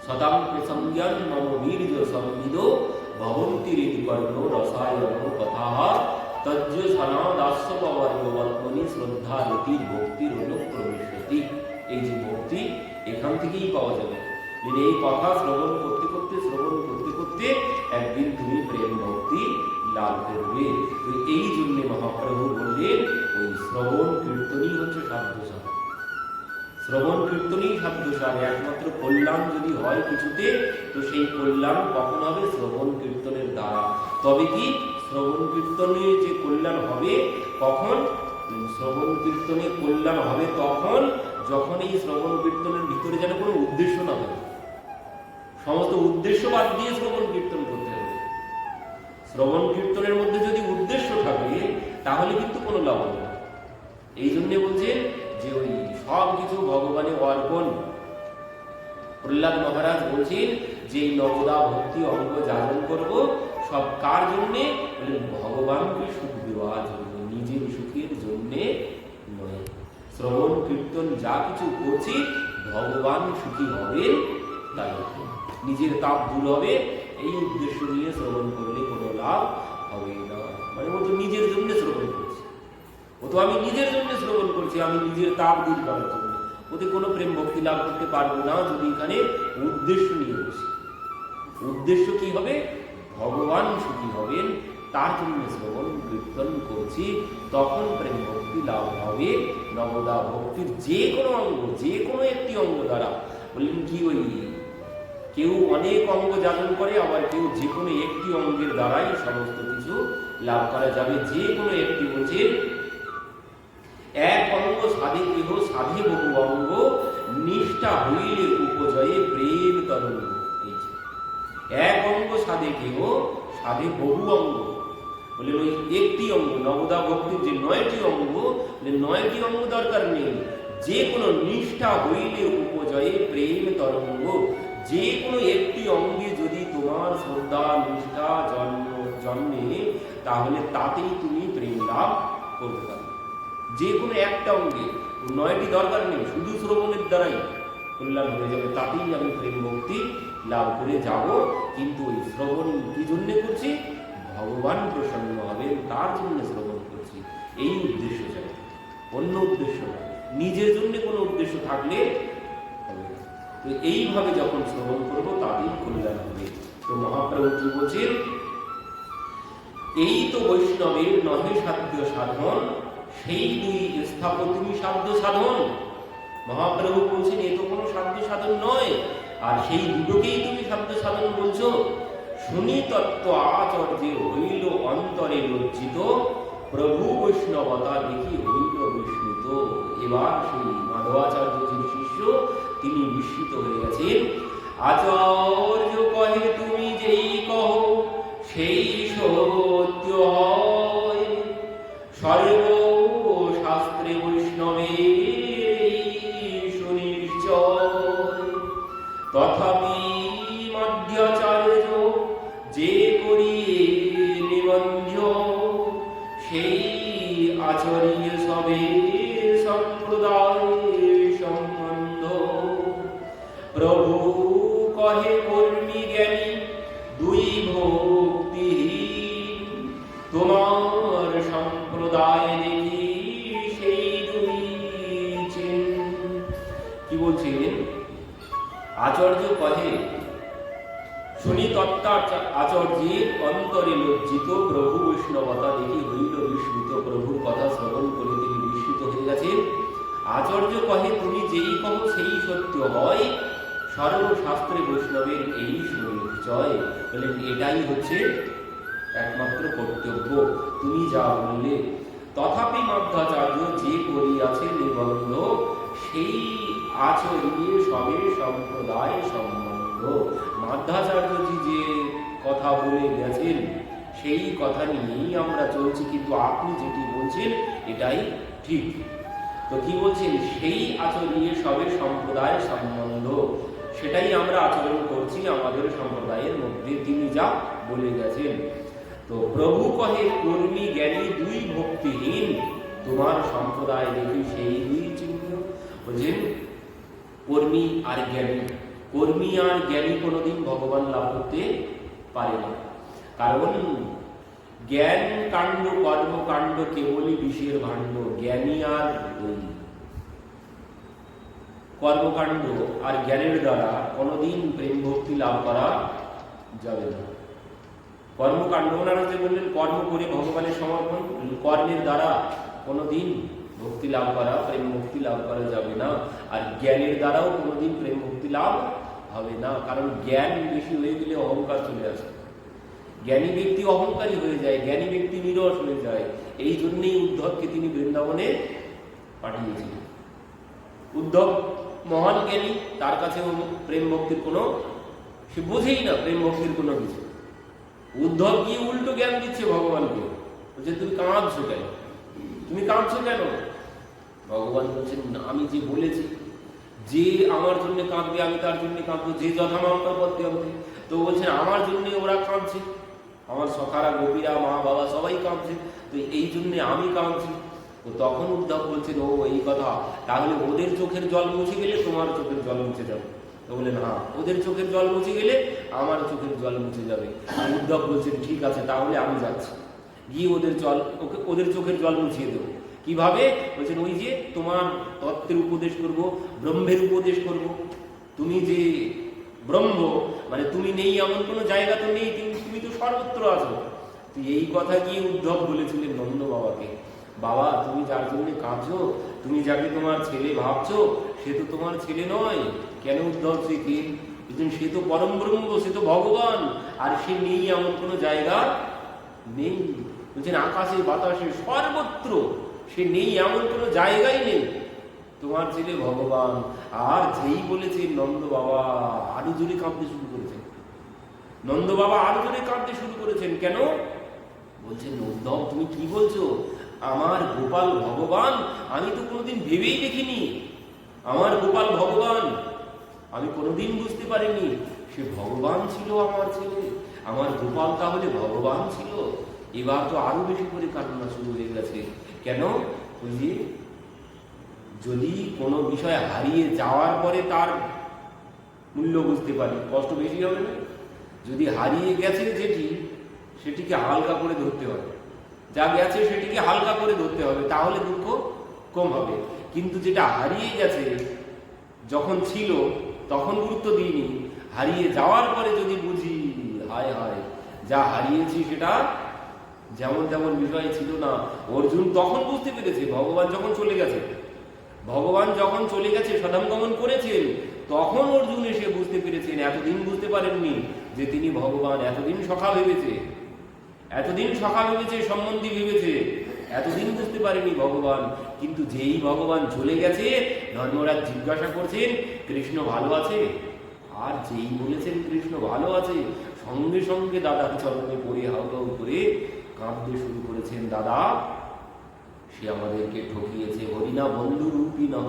সদাম প্রসঙ্গান মম বীর্য সম্বিদ ভবন্তি ঋতুকর্ণ রসায়ন কথা তজ্জ সনাদাস্য পবর্গবর্মণি শ্রদ্ধা রতির ভক্তির অনুপ্রবিশতি। এই যে ভক্তি এখান থেকেই পাওয়া যাবে। এই কথা শ্রবণ করতে করতে একদিন তুমি প্রেম ভক্তি লাভ করবে। তো এই জন্য মহাপ্রভু বললেন, ওই শ্রবণ কীর্তনই হচ্ছে সাধ্যসার। শ্রবণ কীর্তনই সাধ্যসার। একমাত্র কল্যাণ যদি হয় কিছুতে, তো সেই কল্যাণ কখন হবে? শ্রবণ কীর্তনের দ্বারা। তবে কি শ্রবণ কীর্তনে যে কল্যাণ হবে কখন? শ্রবণ কীর্তনে কল্যাণ হবে তখন যখন এই শ্রবণ কীর্তনের ভিতরে যেন কোনো উদ্দেশ্য না হয়। সমস্ত উদ্দেশ্য বাদ দিয়ে শ্রবণ কীর্তন করতে হবে। শ্রবণ কীর্তনের মধ্যে যদি উদ্দেশ্য থাকে, তাহলে কিন্তু কোনো লাভ হবে না। এই জন্য বলছেন যে ওই সব কিছু ভগবানের অর্পণ। প্রহ্লাদ মহারাজ বলছেন যে নবদা ভক্তি অঙ্গ যাজন করব, সব কার জন্যে? ভগবানকে সুখ দেওয়ার জন্য, নিজের সুখের জন্যে নয়। শ্রবণ কীর্তন যা কিছু করছি, ভগবান সুখী হবে তাই, নিজের তাপ দূর হবে, এই উদ্দেশ্য নিয়ে শ্রবণ করলে কোনো লাভ হবে না। মানে ও তো নিজের জন্য শ্রবণ করছে, আমি নিজের জন্য শ্রবণ করছি, আমি নিজের তাপ দূর করার জন্য। ওতে কোনো প্রেম ভক্তি লাভ করতে পারবো না যদি এখানে উদ্দেশ্য নিয়ে বসি। উদ্দেশ্য কি হবে? ভগবান সুখী হবেন, তার জন্য শ্রবণ কীর্তন করছি, তখন প্রেম ভক্তি লাভ হবে। নবদা ভক্তির যে কোনো অঙ্গ, যে কোনো একটি অঙ্গ দ্বারা, বললেন কি ওই কেউ অনেক অঙ্গ যাপন করে, আবার কেউ যে কোনো একটি অঙ্গের দ্বারাই সমস্ত কিছু লাভ করা যাবে। যে কোনো একটি বলছে এক অঙ্গ সাধে কেহ সাধে বহু অঙ্গ, নিষ্ঠা হইলে উপজয়ে প্রেম তরঙ্গ। এক অঙ্গ সাধে কেহ সাধে বহু অঙ্গ, বলে ওই একটি অঙ্গ নবদা ভক্তির যে 9টি অঙ্গ, 9টি অঙ্গ দরকার নেই, যে কোনো নিষ্ঠা হইলে উপজয়ে প্রেম তরঙ্গ। যে কোনো একটি অঙ্গে যদি তোমার শ্রদ্ধা নিষ্ঠা জন্মে, তাহলে তাতেই তুমি প্রেম লাভ করতে পারবে। যে কোনো একটা অঙ্গে, 9টি দরকার নেই, শুধু শ্রবণের দ্বারাই কল্যাণ হয়ে যাবে, তাতেই আমি প্রেম ভক্তি লাভ করে যাব। কিন্তু ওই শ্রবণ কি জন্যে করছি? ভগবান প্রসন্ন হবেন, তার জন্য শ্রবণ করছি, এই উদ্দেশ্য চাই, অন্য উদ্দেশ্য নয়। নিজের জন্য কোনো উদ্দেশ্য থাকলে হবে না। তো এইভাবে যখন শ্রবণ করবো তাতেই কল্যাণ হবে। তো মহাপ্রভু কি বলছেন? এই তো বৈষ্ণবের নহে সাধ্য সাধন, সেই দুই স্থাপতিনি সাধ্য সাধন। মহাপ্রভু বলছেন এ তো কোনো সাধ্য সাধন নয়, আর সেই দুটোকেই তুমি সাধ্য সাধন বলছো। শুনি তত্ত্ব আচার্যের হইল অন্তরে লজ্জিত, প্রভু বৈষ্ণবতা দেখি হইল বিস্মিত। এবার সেই মাধবাচার্যজির শিষ্য তিনি বিস্মিত হয়ে গেছেন। আচার্য কহে তুমি যেই কহ সেই সত্য হয়, সর্ব শাস্ত্রে বৈষ্ণবের সুনিশ্চয়। তথাপি মধ্যাচার্য যে করিয়ে নিবন্ধ, সেই আচরিয়ে সবে সম্প্রদায় সম্বন্ধ। প্রভু কহে কর্মী জ্ঞানী দুই ভক্তিহীন, তোমার সম্প্রদায় দেখি সেই দুই চিন। কি বলছেন? আচার্য কহে শুনি তত্ত্বা আচার্যের অন্তরে লজ্জিত, প্রভু বৈষ্ণবতা দেখি হইল বিস্মিত। প্রভুর কথা শ্রবণ করে তিনি বিস্মিত হয়ে গেছেন। আচার্য কহে তুমি যেই কহ সেই সত্য হয়, সর্বশাস্ত্রে বৈষ্ণবের এই সুনিশ্চয়। বলেন এটাই হচ্ছে একমাত্র কর্তব্য, তুমি যা বললে। তথাপি মধ্যাচার্য যে করিয়াছে নিবন্ধ, সেই আচরিয়ে সবে সম্প্রদায় সম্বন্ধ। মধ্যাচার্যজি যে কথা বলে গেছেন সেই কথা নিয়েই আমরা চলছি, কিন্তু আপনি যেটি বলছেন এটাই ঠিক। তো কি বলছেন? সেই আচরিয়ে সবে সম্প্রদায় সম্বন্ধ, সেটাই আমরা আচরণ করছি আমাদের সম্প্রদায়ের মধ্যে, তিনি যা বলে গেছেন। তো প্রভু কহে কর্মী জ্ঞানী দুই ভক্তিহীন, তোমার সম্প্রদায় দেখি সেই দুই চিহ্ন। বলছেন কর্মী আর জ্ঞানী, কর্মী আর জ্ঞানী কোনোদিন ভগবান লাভ করতে পারে না। কারণ জ্ঞান কাণ্ড কর্মকাণ্ড কেবলই বিষের ভাণ্ড। জ্ঞানী আর কর্মকাণ্ড আর জ্ঞানের দ্বারা কোনোদিন প্রেম ভক্তি লাভ করা যাবে না। কর্মকাণ্ড ওনারা যে বললেন কর্ম করে ভগবানের সমর্পণ, কর্মের দ্বারা কোনোদিন ভক্তি লাভ করা, প্রেম মুক্তি লাভ করা যাবে না। আর জ্ঞানের দ্বারাও কোনোদিন প্রেম মুক্তি লাভ হবে না, কারণ জ্ঞান বেশি হয়ে গেলে অহংকার চলে আসে। জ্ঞানী ব্যক্তি অহংকারী হয়ে যায়, জ্ঞানী ব্যক্তি নিরস হয়ে যায়। এই জন্যই উদ্ধবকে তিনি বৃন্দাবনে পাঠিয়েছিলেন। উদ্ধব মহান জ্ঞানী, তার কাছে প্রেম ভক্তির কোনো, সে বোঝেই না প্রেম ভক্তির কোনো কিছু। উদ্ধব গিয়ে উল্টো জ্ঞান দিচ্ছে ভগবানকে, বলছে তুমি কাঁদছো কেন, তুমি কাঁদছো কেন? ভগবান বলছেন আমি যে বলেছি যে আমার জন্য কাঁদবে আমি তার জন্য কাঁদবো, যে যথামাত্রা পথে হবে। তো বলছেন আমার জন্য ওরা কাঁদছে, আমার সখারা গোপীরা মা বাবা সবাই কাঁদছে, তো এই জন্য আমি কাঁদছি। তো তখন উদ্ধব বলছেন ও এই কথা, তাহলে ওদের চোখের জল মুছে গেলে তোমার চোখের জল মুছে যাবে। তো বললেন হ্যাঁ, ওদের চোখের জল মুছে গেলে আমার চোখের জল মুছে যাবে। উদ্ধব বলছেন ঠিক আছে, তাহলে আমি যাচ্ছি, গিয়ে ওদের চোখের জল মুছিয়ে দেবো। কিভাবে? বলছেন ওই যে তোমার তত্ত্বের উপদেশ করব, ব্রহ্মের উপদেশ করব, তুমি যে ব্রহ্ম মানে তুমি নেই এমন কোনো জায়গা তো নেই, তুমি তো সর্বত্র আছো। তো এই কথা গিয়ে উদ্ধব বলেছিলেন নন্দ বাবাকে, বাবা তুমি যার জন্য কাঁদছো, তুমি যাকে তোমার ছেলে ভাবছো, সে তো তোমার ছেলে নয়। কেন উদ্ধব, সে কে? সে তো পরম ব্রহ্ম, সে তো ভগবান, আর সে নেই এমন কোনো জায়গা নেই। বলছেন আকাশে বাতাসে সর্বত্র সে নেই এমন কোনো জায়গায় নেই, তোমার ছেলে ভগবান। আর যেই বলেছে নন্দ বাবা আরো জোরে কাঁদতে শুরু করেছেন। নন্দ বাবা আরো জোরে কাঁদতে শুরু করেছেন। কেন? বলছেন উদ্ধব তুমি কি বলছো? আমার গোপাল ভগবান আমি তো কোনোদিন ভেবেই দেখিনি। আমার গোপাল ভগবান আমি কোনোদিন বুঝতে পারিনি সে ভগবান ছিল আমার ছেলে, আমার গোপাল তাহলে ভগবান ছিল। এবার তো আরো বেশি করে কান্না শুরু হয়ে গেছে। কেন? বুঝলি, যদি কোনো বিষয় হারিয়ে যাওয়ার পরে তার মূল্য বুঝতে পারি, কষ্ট বেশি হবে না? যদি হারিয়ে গেছে যেটি, সেটিকে হালকা করে ধরতে হবে। যা গেছে সেটিকে হালকা করে ধরতে হবে, তাহলে দুঃখ কম হবে। কিন্তু যেটা হারিয়ে গেছে, যখন ছিল তখন গুরুত্ব দিইনি, হারিয়ে যাওয়ার পরে যদি বুঝি হায় হায় যা হারিয়েছি সেটা যেমন তেমন বিষয় ছিল না। অর্জুন তখন বুঝতে পেরেছে ভগবান যখন চলে গেছে, ভগবান যখন চলে গেছে সদাম গমন করেছেন, তখন অর্জুন এসে বুঝতে পেরেছেন। এতদিন বুঝতে পারেননি যে তিনি ভগবান। এতদিন সখা ভেবেছে, এতদিন সখা ভেবেছে, সম্বন্ধী ভেবেছে, এতদিন বুঝতে পারেনি ভগবান। কিন্তু যেই ভগবান চলে গেছে, ধর্মরাজ জিজ্ঞাসা করছেন কৃষ্ণ ভালো আছে? আর যেই বলেছেন কৃষ্ণ ভালো আছে, সঙ্গে সঙ্গে দাদার চরণে পড়ে হাউকাউ করে কাঁদতে শুরু করেছেন। দাদা সে আমাদেরকে ঠকিয়েছে, হরিনা বন্ধু রূপী নহ।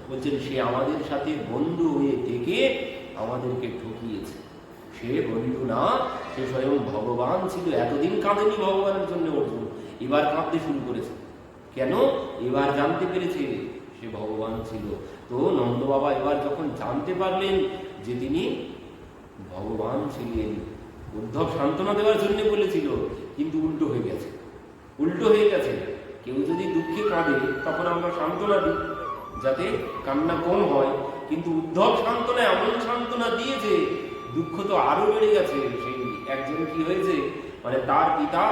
বলছেন সে আমাদের সাথে বন্ধু হয়ে থেকে আমাদেরকে ঠকিয়েছে। সে বন্ধু না, সে স্বয়ং ভগবান ছিল। এতদিন কাঁদেনি ভগবানের জন্য অর্জুন, এবার কাঁদতে শুরু করেছে। কেন? এবার জানতে পেরেছে সে ভগবান ছিল। তো নন্দ বাবা এবার যখন জানতে পারলেন যে তিনি ভগবান ছিলেন, উদ্ধব সান্ত্বনা দেওয়ার জন্য বলেছিল, কিন্তু উল্টো হয়ে গেছে। উল্টো হয়ে গেছে। কেউ যদি দুঃখে কাঁদে তখন আমরা সান্ত্বনা দিই যাতে কান্না কম হয়, কিন্তু উদ্ধব সান্ত্বনা এমন সান্ত্বনা দিয়েছে, দুঃখ তো আরো বেড়ে গেছে। সেই একজন কি হয়েছে, মানে তার পিতা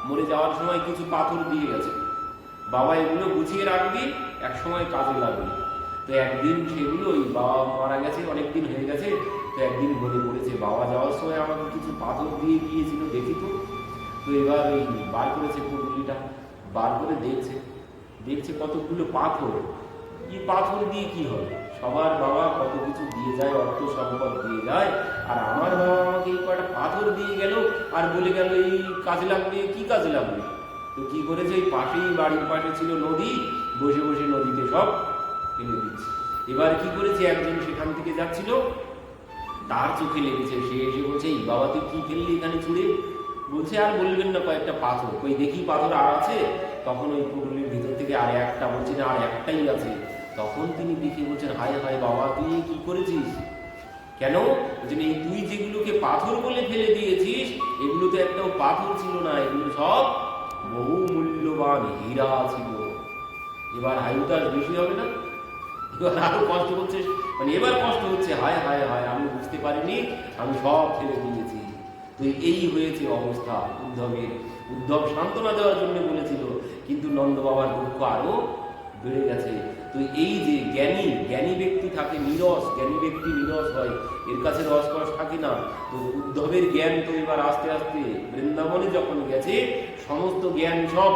মরে যাওয়ার সময় কিছু পাথর দিয়ে গেছে, বাবা এগুলো গুছিয়ে রাখবি, এক সময় কাজে লাগবে। তো একদিন সেগুলো, ওই বাবা মারা গেছে অনেকদিন হয়ে গেছে, তো একদিন মনে পড়েছে বাবা যাওয়ার সময় আমাকে কিছু পাথর দিয়ে গিয়েছিল, দেখি তো। তো এবার ওই বার করেছে পুটলিটা, বার করে দেখছে, দেখছে কতগুলো পাথর। কি পাথর দিয়ে কি হবে? সবার বাবা কত কিছু দিয়ে যায়, অর্থ সম্পদ দিয়ে যায়, আর আমার বাবা আমাকে এই কয়টা পাথর দিয়ে গেল আর বলে গেল এই কাজে লাগবে। কি কাজে লাগবে? তো কি করেছে, এই পাশেই, বাড়ির পাশে ছিল নদী, বসে বসে নদীতে সব ফেলে দিচ্ছে। এবার কি করেছে, একজন সেখান থেকে যাচ্ছিল, তার চোখে লেগেছে। সে এসে বলছে এই বাবা তুই কি ফেললি এখানে ছুঁড়ে? বলছে আর বলবেন না, কয়েকটা পাথর। কই দেখি পাথর আর আছে? তখন ওই পুটলির ভিতর থেকে আর একটা, বলছে না আর একটাই আছে। তখন তিনি দেখে বলছেন হায় হায় বাবা তুই কি করেছিস? কেন? বলছেন এই তুই যেগুলোকে পাথর বলে ফেলে দিয়েছিস, এগুলো তো একটাও পাথর ছিল না, এগুলো সব বহু মূল্যবান হীরা ছিল। এবার হায়ুতার বেশি হবে না? এবার আরো কষ্ট হচ্ছে, মানে এবার কষ্ট হচ্ছে, হায় হায় হায় আমি বুঝতে পারিনি, আমি সব ফেলে দিয়েছি। তো এই হয়েছে অবস্থা উদ্ধবের। উদ্ধব সান্ত্বনা দেওয়ার জন্য বলেছিল, কিন্তু নন্দ বাবার দুঃখ আরো বেড়ে গেছে। তো এই যে জ্ঞানী, জ্ঞানী ব্যক্তি থাকে নিরস, জ্ঞানী ব্যক্তি নিরস হয়, এর কাছে রসকস থাকে না। তো উদ্ধবের জ্ঞান তো এবার আস্তে আস্তে বৃন্দাবনে যখন গেছে, সমস্ত জ্ঞান সব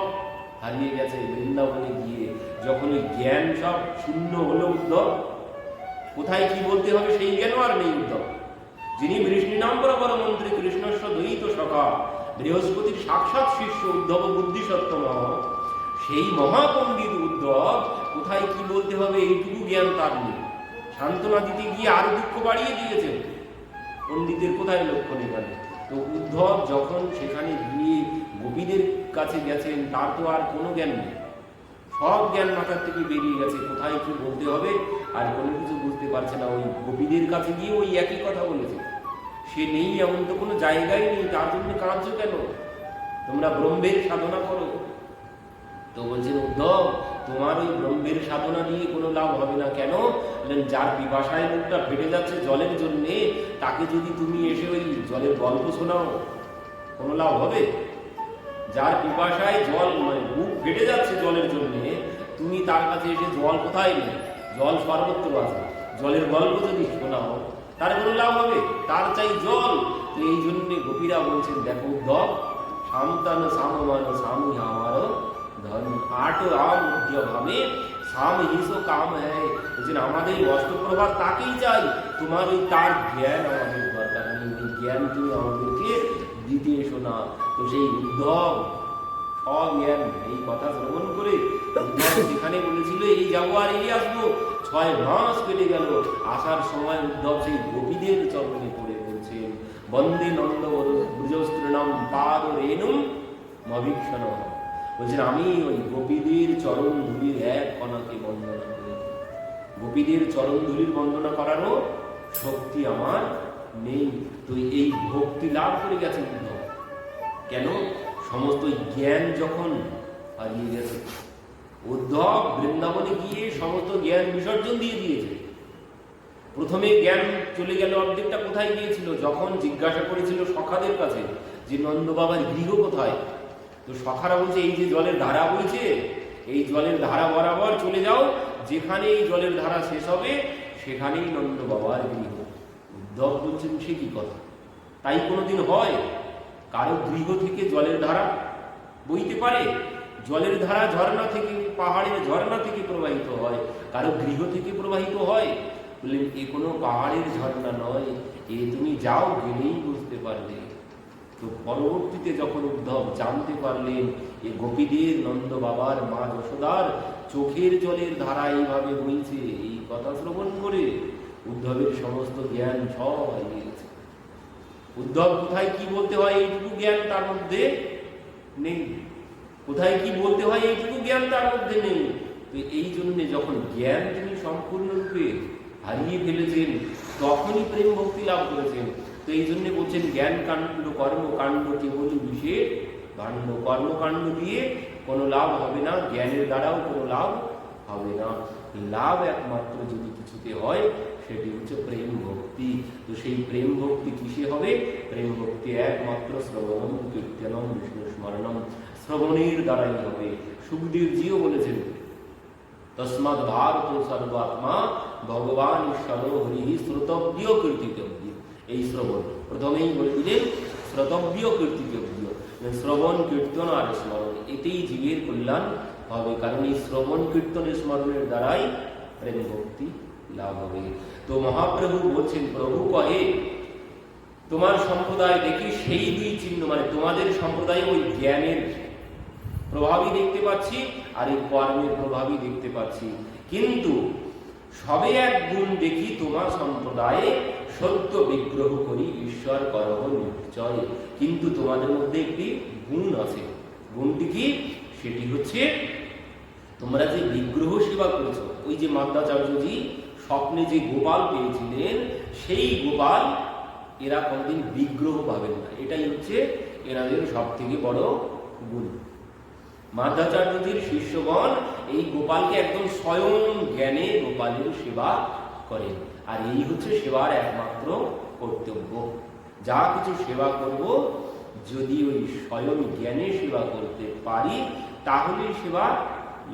হারিয়ে গেছে। বৃন্দাবনে গিয়ে যখন ওই জ্ঞান সব শূন্য হলো, উদ্ধব কোথায় কি বলতে হবে সেই জ্ঞানও আর নেই উদ্ধব। যিনি বৃষ্ণিনাম্বর মন্ত্রী কৃষ্ণস্ব দ্বৈত সখা, বৃহস্পতির সাক্ষাৎ শিষ্য উদ্ধব বুদ্ধিসত্তম, সেই মহাপণ্ডিত উদ্ধব কোথায় কি বলতে হবে এইটুকু জ্ঞান তার নেই। সান্ত্বনা দিতে গিয়ে আরো দুঃখ বাড়িয়ে দিয়েছেন। পণ্ডিতের কোথায় লক্ষণ এখানে? তো উদ্ধব যখন সেখানে গিয়ে গোপীদের কাছে গেছেন, তার তো আর কোনো জ্ঞান নেই, সব জ্ঞান মাথার থেকে বেরিয়ে গেছে, কোথায় কি বলতে হবে আর কোনো কিছু বুঝতে পারছে না। ওই গোপীদের কাছে গিয়ে ওই একই কথা বলেছে, সে নেই এমন তো কোনো জায়গায় নেই, তার জন্য কাঁদছো কেন? তোমরা ব্রহ্মের সাধনা করো। তো বলছেন উদ্ধব তোমার ওই ব্রহ্মের সাধনা দিয়ে কোনো লাভ হবে না। কেন? যার পিপাসায় মুখটা ফেটে যাচ্ছে জলের জন্যে, তাকে যদি তুমি এসে ওই জলের গল্প শোনাও, কোনো লাভ হবে? যার পিপাসায় জল মানে বুক ফেটে যাচ্ছে জলের জন্যে, তুমি তার কাছে এসে জল কোথায় নেই, জল সর্বত্র আছে, জলের গল্প যদি শোনাও, তার কোনো লাভ হবে? তার চাই জল। তো এই জন্যে গোপীরা বলছেন, দেখো উদ্ধব, শান্তান সামমান সামি আমার ধন আট রাম উদ্যভাবে সাম হিসো কাম হ্যায়। বলছেন আমাদের অষ্টপ্রভা তাকেই চাই, তোমার ওই তার জ্ঞান আমাদের দরকার নেই, ওই জ্ঞান তুমি আমাদেরকে দিতে এসো না। তো সেই উদ্ধব অজ্ঞান এই কথা শ্রবণ করে উদ্ধব যেখানে বলেছিল এই যাবো আর এই আসবো, 6 মাস কেটে গেল। আসার সময় উদ্ধব সেই গোপীদের চরণে পড়ে বলছেন, বন্দে নন্দ ব্রজস্ত্রণম পাদ রেণুম মভীক্ষণ। বলছেন আমি ওই গোপীদের চরণ ধুলির এক কণাকে বন্দনা করি। গোপীদের চরণ ধুলির বন্দনা করারও শক্তি আমার নেই। তো এই ভক্তি লাভ করে গেছে উদ্ধব। কেন? সমস্ত জ্ঞান যখন হারিয়ে গেছে, উদ্ধব বৃন্দাবনে গিয়ে সমস্ত জ্ঞান বিসর্জন দিয়ে দিয়েছে। প্রথমে জ্ঞান চলে গেল অর্ধেকটা। কোথায় গিয়েছিল? যখন জিজ্ঞাসা করেছিল সখাদের কাছে যে নন্দ বাবার গৃহ কোথায়, তো সখারা বলছে এই যে জলের ধারা বইছে, এই জলের ধারা বরাবর চলে যাও, যেখানে এই জলের ধারা শেষ হবে সেখানেই নন্দ বাবার গৃহ। উদ্ধব বলছেন সে কি কথা, তাই কোনোদিন হয়? কারো গৃহ থেকে জলের ধারা বইতে পারে? জলের ধারা ঝর্ণা থেকে, পাহাড়ের ঝর্ণা থেকে প্রবাহিত হয়, কারো গৃহ থেকে প্রবাহিত হয়? বললেন এ কোনো পাহাড়ের ঝর্ণা নয়, এ তুমি যাও, গেলেই বুঝতে পারবে। তো পরবর্তীতে যখন উদ্ধব জানতে পারলেন এ গোপীদের নন্দ বাবার মা যশোদার চোখের জলের ধারা এইভাবে বইছে, এই কথা শ্রবণ করে উদ্ধবের সমস্ত জ্ঞান সব হারিয়ে গেছে। উদ্ধব কোথায় কি বলতে হয় এইটুকু জ্ঞান তার মধ্যে নেই, কোথায় কি বলতে হয় এইটুকু জ্ঞান তার মধ্যে নেই। তো এই জন্যে যখন জ্ঞান তিনি সম্পূর্ণরূপে হারিয়ে ফেলেছেন, তখনই প্রেম ভক্তি লাভ করেছেন। তো এই জন্য বলছেন জ্ঞান কাণ্ড কর্মকাণ্ড কেবল বিশেষ কাণ্ড। কর্মকাণ্ড দিয়ে কোনো লাভ হবে না, জ্ঞানের দ্বারাও কোনো লাভ হবে না। লাভ একমাত্র যদি কিছুতে হয় সেটি হচ্ছে প্রেম ভক্তি। তো সেই প্রেম ভক্তি কিসে হবে? প্রেম ভক্তি একমাত্র শ্রবণম কীর্তনম বিষ্ণু স্মরণম, শ্রবণের দ্বারাই হবে। সুখদেবজিও বলেছেন তস্মাৎ ভারত সর্বাত্মা ভগবান ঈশ্বর হরি শ্রোতব্য কীর্তিতব্য। এই শ্রবণ প্রথমেই বলে দিলেন শ্রোতব্য কীর্তিতব্য, শ্রবণ কীর্তন আর স্মরণ, এতেই জীবের কল্যাণ হবে। কারণ এই শ্রবণ কীর্তন স্মরণের দ্বারাই প্রেম ভক্তি লাভ হবে। তো মহাপ্রভু বলছেন, প্রভু কহে তোমার সম্প্রদায় দেখি সেই দুই চিহ্ন, মানে তোমাদের সম্প্রদায়ে ওই জ্ঞানের প্রভাবই দেখতে পাচ্ছি আর এই কর্মের প্রভাবই দেখতে পাচ্ছি, কিন্তু সবে এক গুণ দেখি তোমার সম্প্রদায়ে সত্য বিগ্রহ করি ঈশ্বর করহ নিশ্চয়। কিন্তু তোমাদের মধ্যে একটি গুণ আছে। গুণটি কি? সেটি হচ্ছে তোমরা যে বিগ্রহ সেবা করেছ, ওই যে মাধ্যাচার্যজি স্বপ্নে যে গোপাল পেয়েছিলেন সেই গোপাল এরা কোনদিন বিগ্রহ পাবেন না। এটাই হচ্ছে এনাদের সব থেকে বড় গুণ। মাধ্যাচার্যজির শিষ্যগণ এই গোপালকে একদম স্বয়ং জ্ঞানে গোপালের সেবা করেন, আর এই হচ্ছে সেবার একমাত্র কর্তব্য। যা কিছু সেবা করব যদি ওই স্বয়ং জ্ঞানে সেবা করতে পারি তাহলে সেবা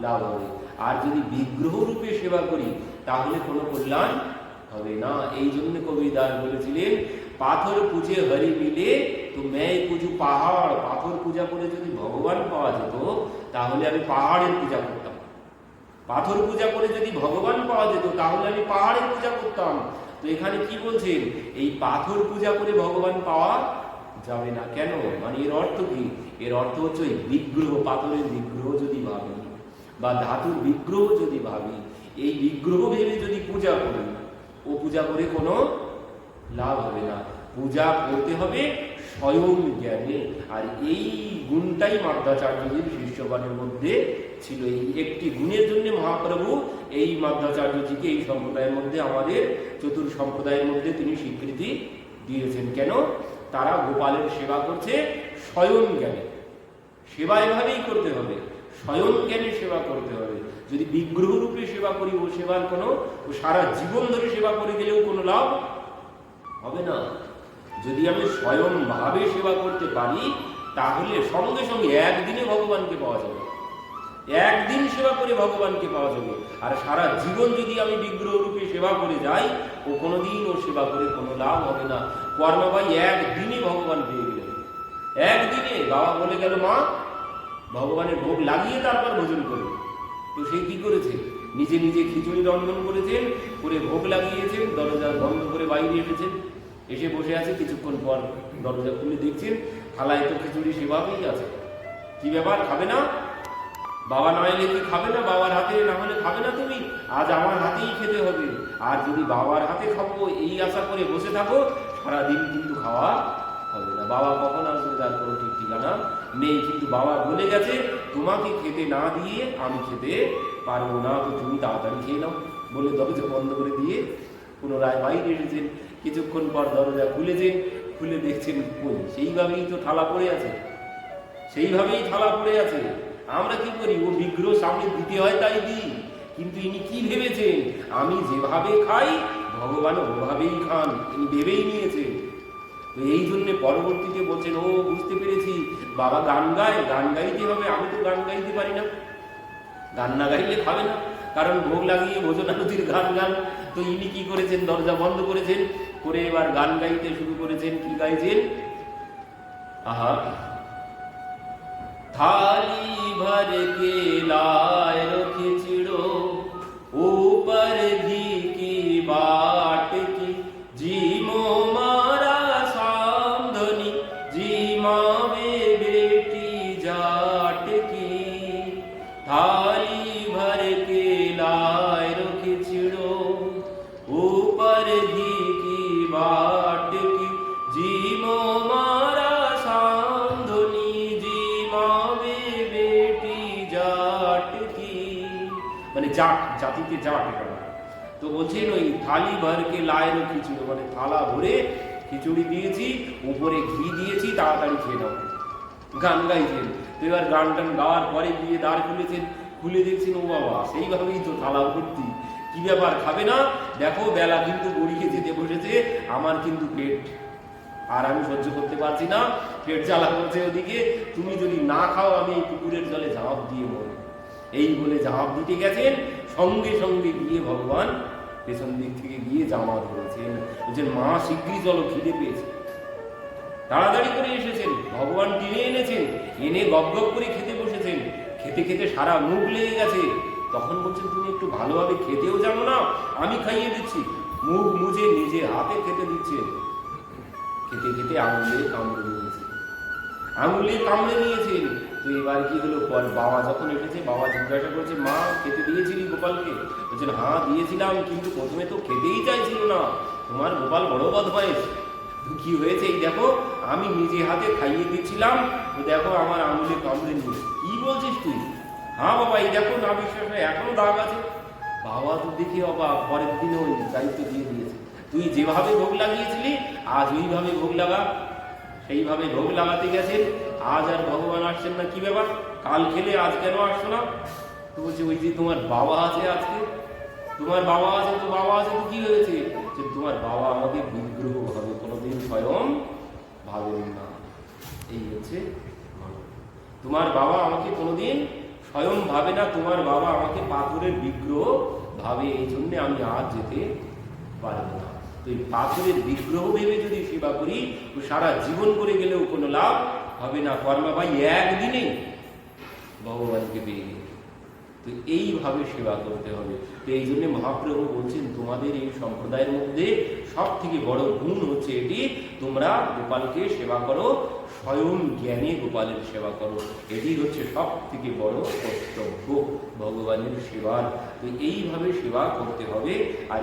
লাভ হবে, আর যদি বিগ্রহ রূপে সেবা করি তাহলে কোনো কল্যাণ হবে না। এই জন্য কবিদাস বলেছিলেন, পাথর পুজে হরি মিলে তো মেয়ে পুজো পাহাড়। পাথর পূজা করে যদি ভগবান পাওয়া যেত তাহলে আমি পাহাড়ের পূজা করতাম। পাথর পূজা করে যদি ভগবান পাওয়া যেত তাহলে আমি পাহাড়ের পূজা করতাম। তো এখানে কি বলছেন? এই পাথর পূজা করে ভগবান পাওয়া যাবে না। কেন? মানে এর অর্থ কি? এর অর্থ হচ্ছে ওই বিগ্রহ, পাথরের বিগ্রহ যদি ভাবি বা ধাতুর বিগ্রহ যদি ভাবি, এই বিগ্রহ ভেবে যদি পূজা করি, ও পূজা করে কোনো লাভ হবে না। পূজা করতে হবে স্বয়ং জ্ঞানে, আর এই গুণটাই মাধ্যাচার্যজির শিষ্যগণের মধ্যে ছিল। এই একটি গুণের জন্য মহাপ্রভু এই মাধ্যাচার্যজিকে এই সম্প্রদায়ের মধ্যে, আমাদের চতুর সম্প্রদায়ের মধ্যে তিনি স্বীকৃতি দিয়েছেন। কেন? তারা গোপালের সেবা করছে স্বয়ং জ্ঞানে। সেবা এভাবেই করতে হবে, স্বয়ং জ্ঞানে সেবা করতে হবে। যদি বিগ্রহ রূপে সেবা করি, ও সেবার কোনো, ও সারা জীবন ধরে সেবা করে গেলেও কোনো লাভ হবে না। যদি আমি স্বয়ং ভাবে সেবা করতে পারি, তাহলে সঙ্গে সঙ্গে একদিনে ভগবানকে পাওয়া যাবে, একদিন সেবা করে ভগবানকে পাওয়া যাবে। আর সারা জীবন যদি আমি বিগ্রহ রূপে সেবা করে যাই, ও কোনোদিন ও সেবা করে কোনো লাভ হবে না। কর্মাবাই একদিনে ভগবান পেয়ে গেলেন, একদিনে। বাবা বলে গেল, মা ভগবানের ভোগ লাগিয়ে তারপর ভোজন করবে। তো সে কি করেছে? নিজে নিজে খিচুড়ি রন্ধন করেছেন, করে ভোগ লাগিয়েছেন, দরজা বন্ধ করে বাইরে এসেছেন, এসে বসে আছে। কিছুক্ষণ পর দরজা খুলে দেখছেন থালায় তো খিচুড়ি সেভাবেই আছে। কি ব্যাপার, খাবে না? বাবা না এলে কি খাবে না? বাবার হাতে না হলে খাবে না তুমি? আজ আমার হাতেই খেতে হবে। আর যদি বাবার হাতে খাবো এই আশা করে বসে থাকো, সারাদিন কিন্তু খাওয়া হবে না। বাবা কখন আসবে তার কোনো ঠিক ঠিকানা নেই। কিন্তু বাবা বলে গেছে, তোমাকে খেতে না দিয়ে আমি খেতে পারবো না, তো তুমি তাড়াতাড়ি খেয়ে নাও বলে দরজা বন্ধ করে দিয়ে পুনরায় বাইরে এসেছেন। কিছুক্ষণ পর দরজা খুলেছেন, খুলে দেখছেন কই সেইভাবেই তো থালা পড়ে আছে, সেইভাবেই থালা পড়ে আছে। আমরা কি করি? ও বিগ্রহ সামনে দিতে হয় তাই দিই, কিন্তু ইনি কি ভেবেছেন? আমি যেভাবে খাই ভগবান ওভাবেই খান, ইনি ভেবেই নিয়েছে। তো এই জন্য পরবর্তীতে বলছেন, ও বুঝতে পেরেছি, বাবা গান গায়, গান গাইতে হবে। আমি তো গান গাইতে পারি না, গান না গাইলে খাবে না, কারণ ভোগ লাগিয়ে ভোজনারতির গান গান। তো ইনি কি করেছেন? দরজা বন্ধ করেছেন, করে এবার গান গাইতে শুরু করেছেন। কি গাইছেন? আহা, थाली भर के लाए रो खिचड़ो, ऊपर घी की बाट की, जीमो मारा सामधनी, जीमा वे बेटी जाट की। थाली भर के लाए रो खिचड़ो, ऊपर घी की बाट की, जीमो मारा মানে জাট, জাতিতে জাট এটা। তো বলছেন ওই থালি ভরকে লায়ের খিচুড়ি, মানে থালা ভরে খিচুড়ি দিয়েছি, উপরে ঘি দিয়েছি, তাড়াতাড়ি খেয়ে নাও। গান গাইছেন। তো এবার গান টান গাওয়ার পরে গিয়ে দাঁড় খুলেছেন, খুলে দেখছেন ও বাবা সেইভাবেই তো থালা ভর্তি। কি ব্যাপার, খাবে না? দেখো বেলা কিন্তু গড়িয়ে যেতে বসেছে, আমার কিন্তু পেট আর আমি সহ্য করতে পারছি না, পেট জ্বালা করছে ওদিকে, তুমি যদি না খাও আমি এই পুকুরের জলে ঝাঁপ দিয়ে মরব। এই বলে ঝাঁপ দিতে গেছেন, সঙ্গে সঙ্গে গিয়ে ভগবান পেছন দিক থেকে গিয়ে জামা ধরেছেন। বলছেন, মা শীঘ্রই চলো, খিদে পেয়েছে। তাড়াতাড়ি করে এসেছেন, ভগবান টেনে এনেছেন, এনে গপ গপ করে খেতে বসেছেন। খেতে খেতে সারা মুখ লেগে গেছে। তখন বলছেন, তুমি একটু ভালোভাবে খেতেও জানো না, আমি খাইয়ে দিচ্ছি। মুখ মুছে নিজে হাতে খেতে দিচ্ছেন। খেতে খেতে আঙুলে কামড়ে নিয়েছে, আঙুলে কামড়ে নিয়েছেন। তো এবার কি হলো, পর বাবা যখন এসেছে, বাবা জিজ্ঞাসা করছে, মা খেতে দিয়েছিলি গোপালকে? বলছেন, হ্যাঁ দিয়েছিলাম, কিন্তু প্রথমে তো খেতেই চাইছিল না, তোমার গোপাল বড় বদমাইশ। তো কি হয়েছে, এই দেখো আমি নিজে হাতে খাইয়ে দিচ্ছিলাম, তো দেখো আমার আঙুলে কামড়ে নিয়েছে। কি বলছিস তুই? হ্যাঁ বাবা, এই দেখো, না বিশ্বাস হয় এখনো দাগ আছে। বাবা তো দেখি অবাক, পরের দিনে ওই দায়িত্ব দিয়ে দিয়েছে, তুই যেভাবে ভোগ লাগিয়েছিলি আজ ওইভাবে ভোগ লাগা। সেইভাবে ভোগ লাগাতে গেছেন, আজ আর ভগবান আসছেন না। কি ব্যাপার, কাল খেলে আজ কেন আসছো না? তো বলছে, ওই যে তোমার বাবা আছে, আজকে তোমার বাবা আছে। তো বাবা আছে তো কি হয়েছে? যে তোমার বাবা আমাকে বিগ্রহ ভাবে, কোনোদিন স্বয়ং ভাবেন না। এই হচ্ছে তোমার বাবা আমাকে কোনোদিন স্বয়ং ভাবে না, তোমার বাবা আমাকে পাথরের বিগ্রহ ভাবে, এই জন্যে আমি আজ যেতে পারবো না। তো এই পাথরের বিগ্রহ ভেবে যদি সেবা করি, তো সারা জীবন করে গেলেও কোনো লাভ হবে না। কর্মা ভাই একদিনেই ভগবানকে পেয়ে গেল। তো এইভাবে সেবা করতে হবে। তো এই জন্য মহাপ্রভু বলছেন, তোমাদের এই সম্প্রদায়ের মধ্যে সব থেকে বড় গুণ হচ্ছে এটি, তোমরা গোপালকে সেবা করো, স্বয়ং জ্ঞানে গোপালের সেবা করো। এটি হচ্ছে সব থেকে বড় কর্তব্য ভগবানের সেবার। তো এইভাবে সেবা করতে হবে। আর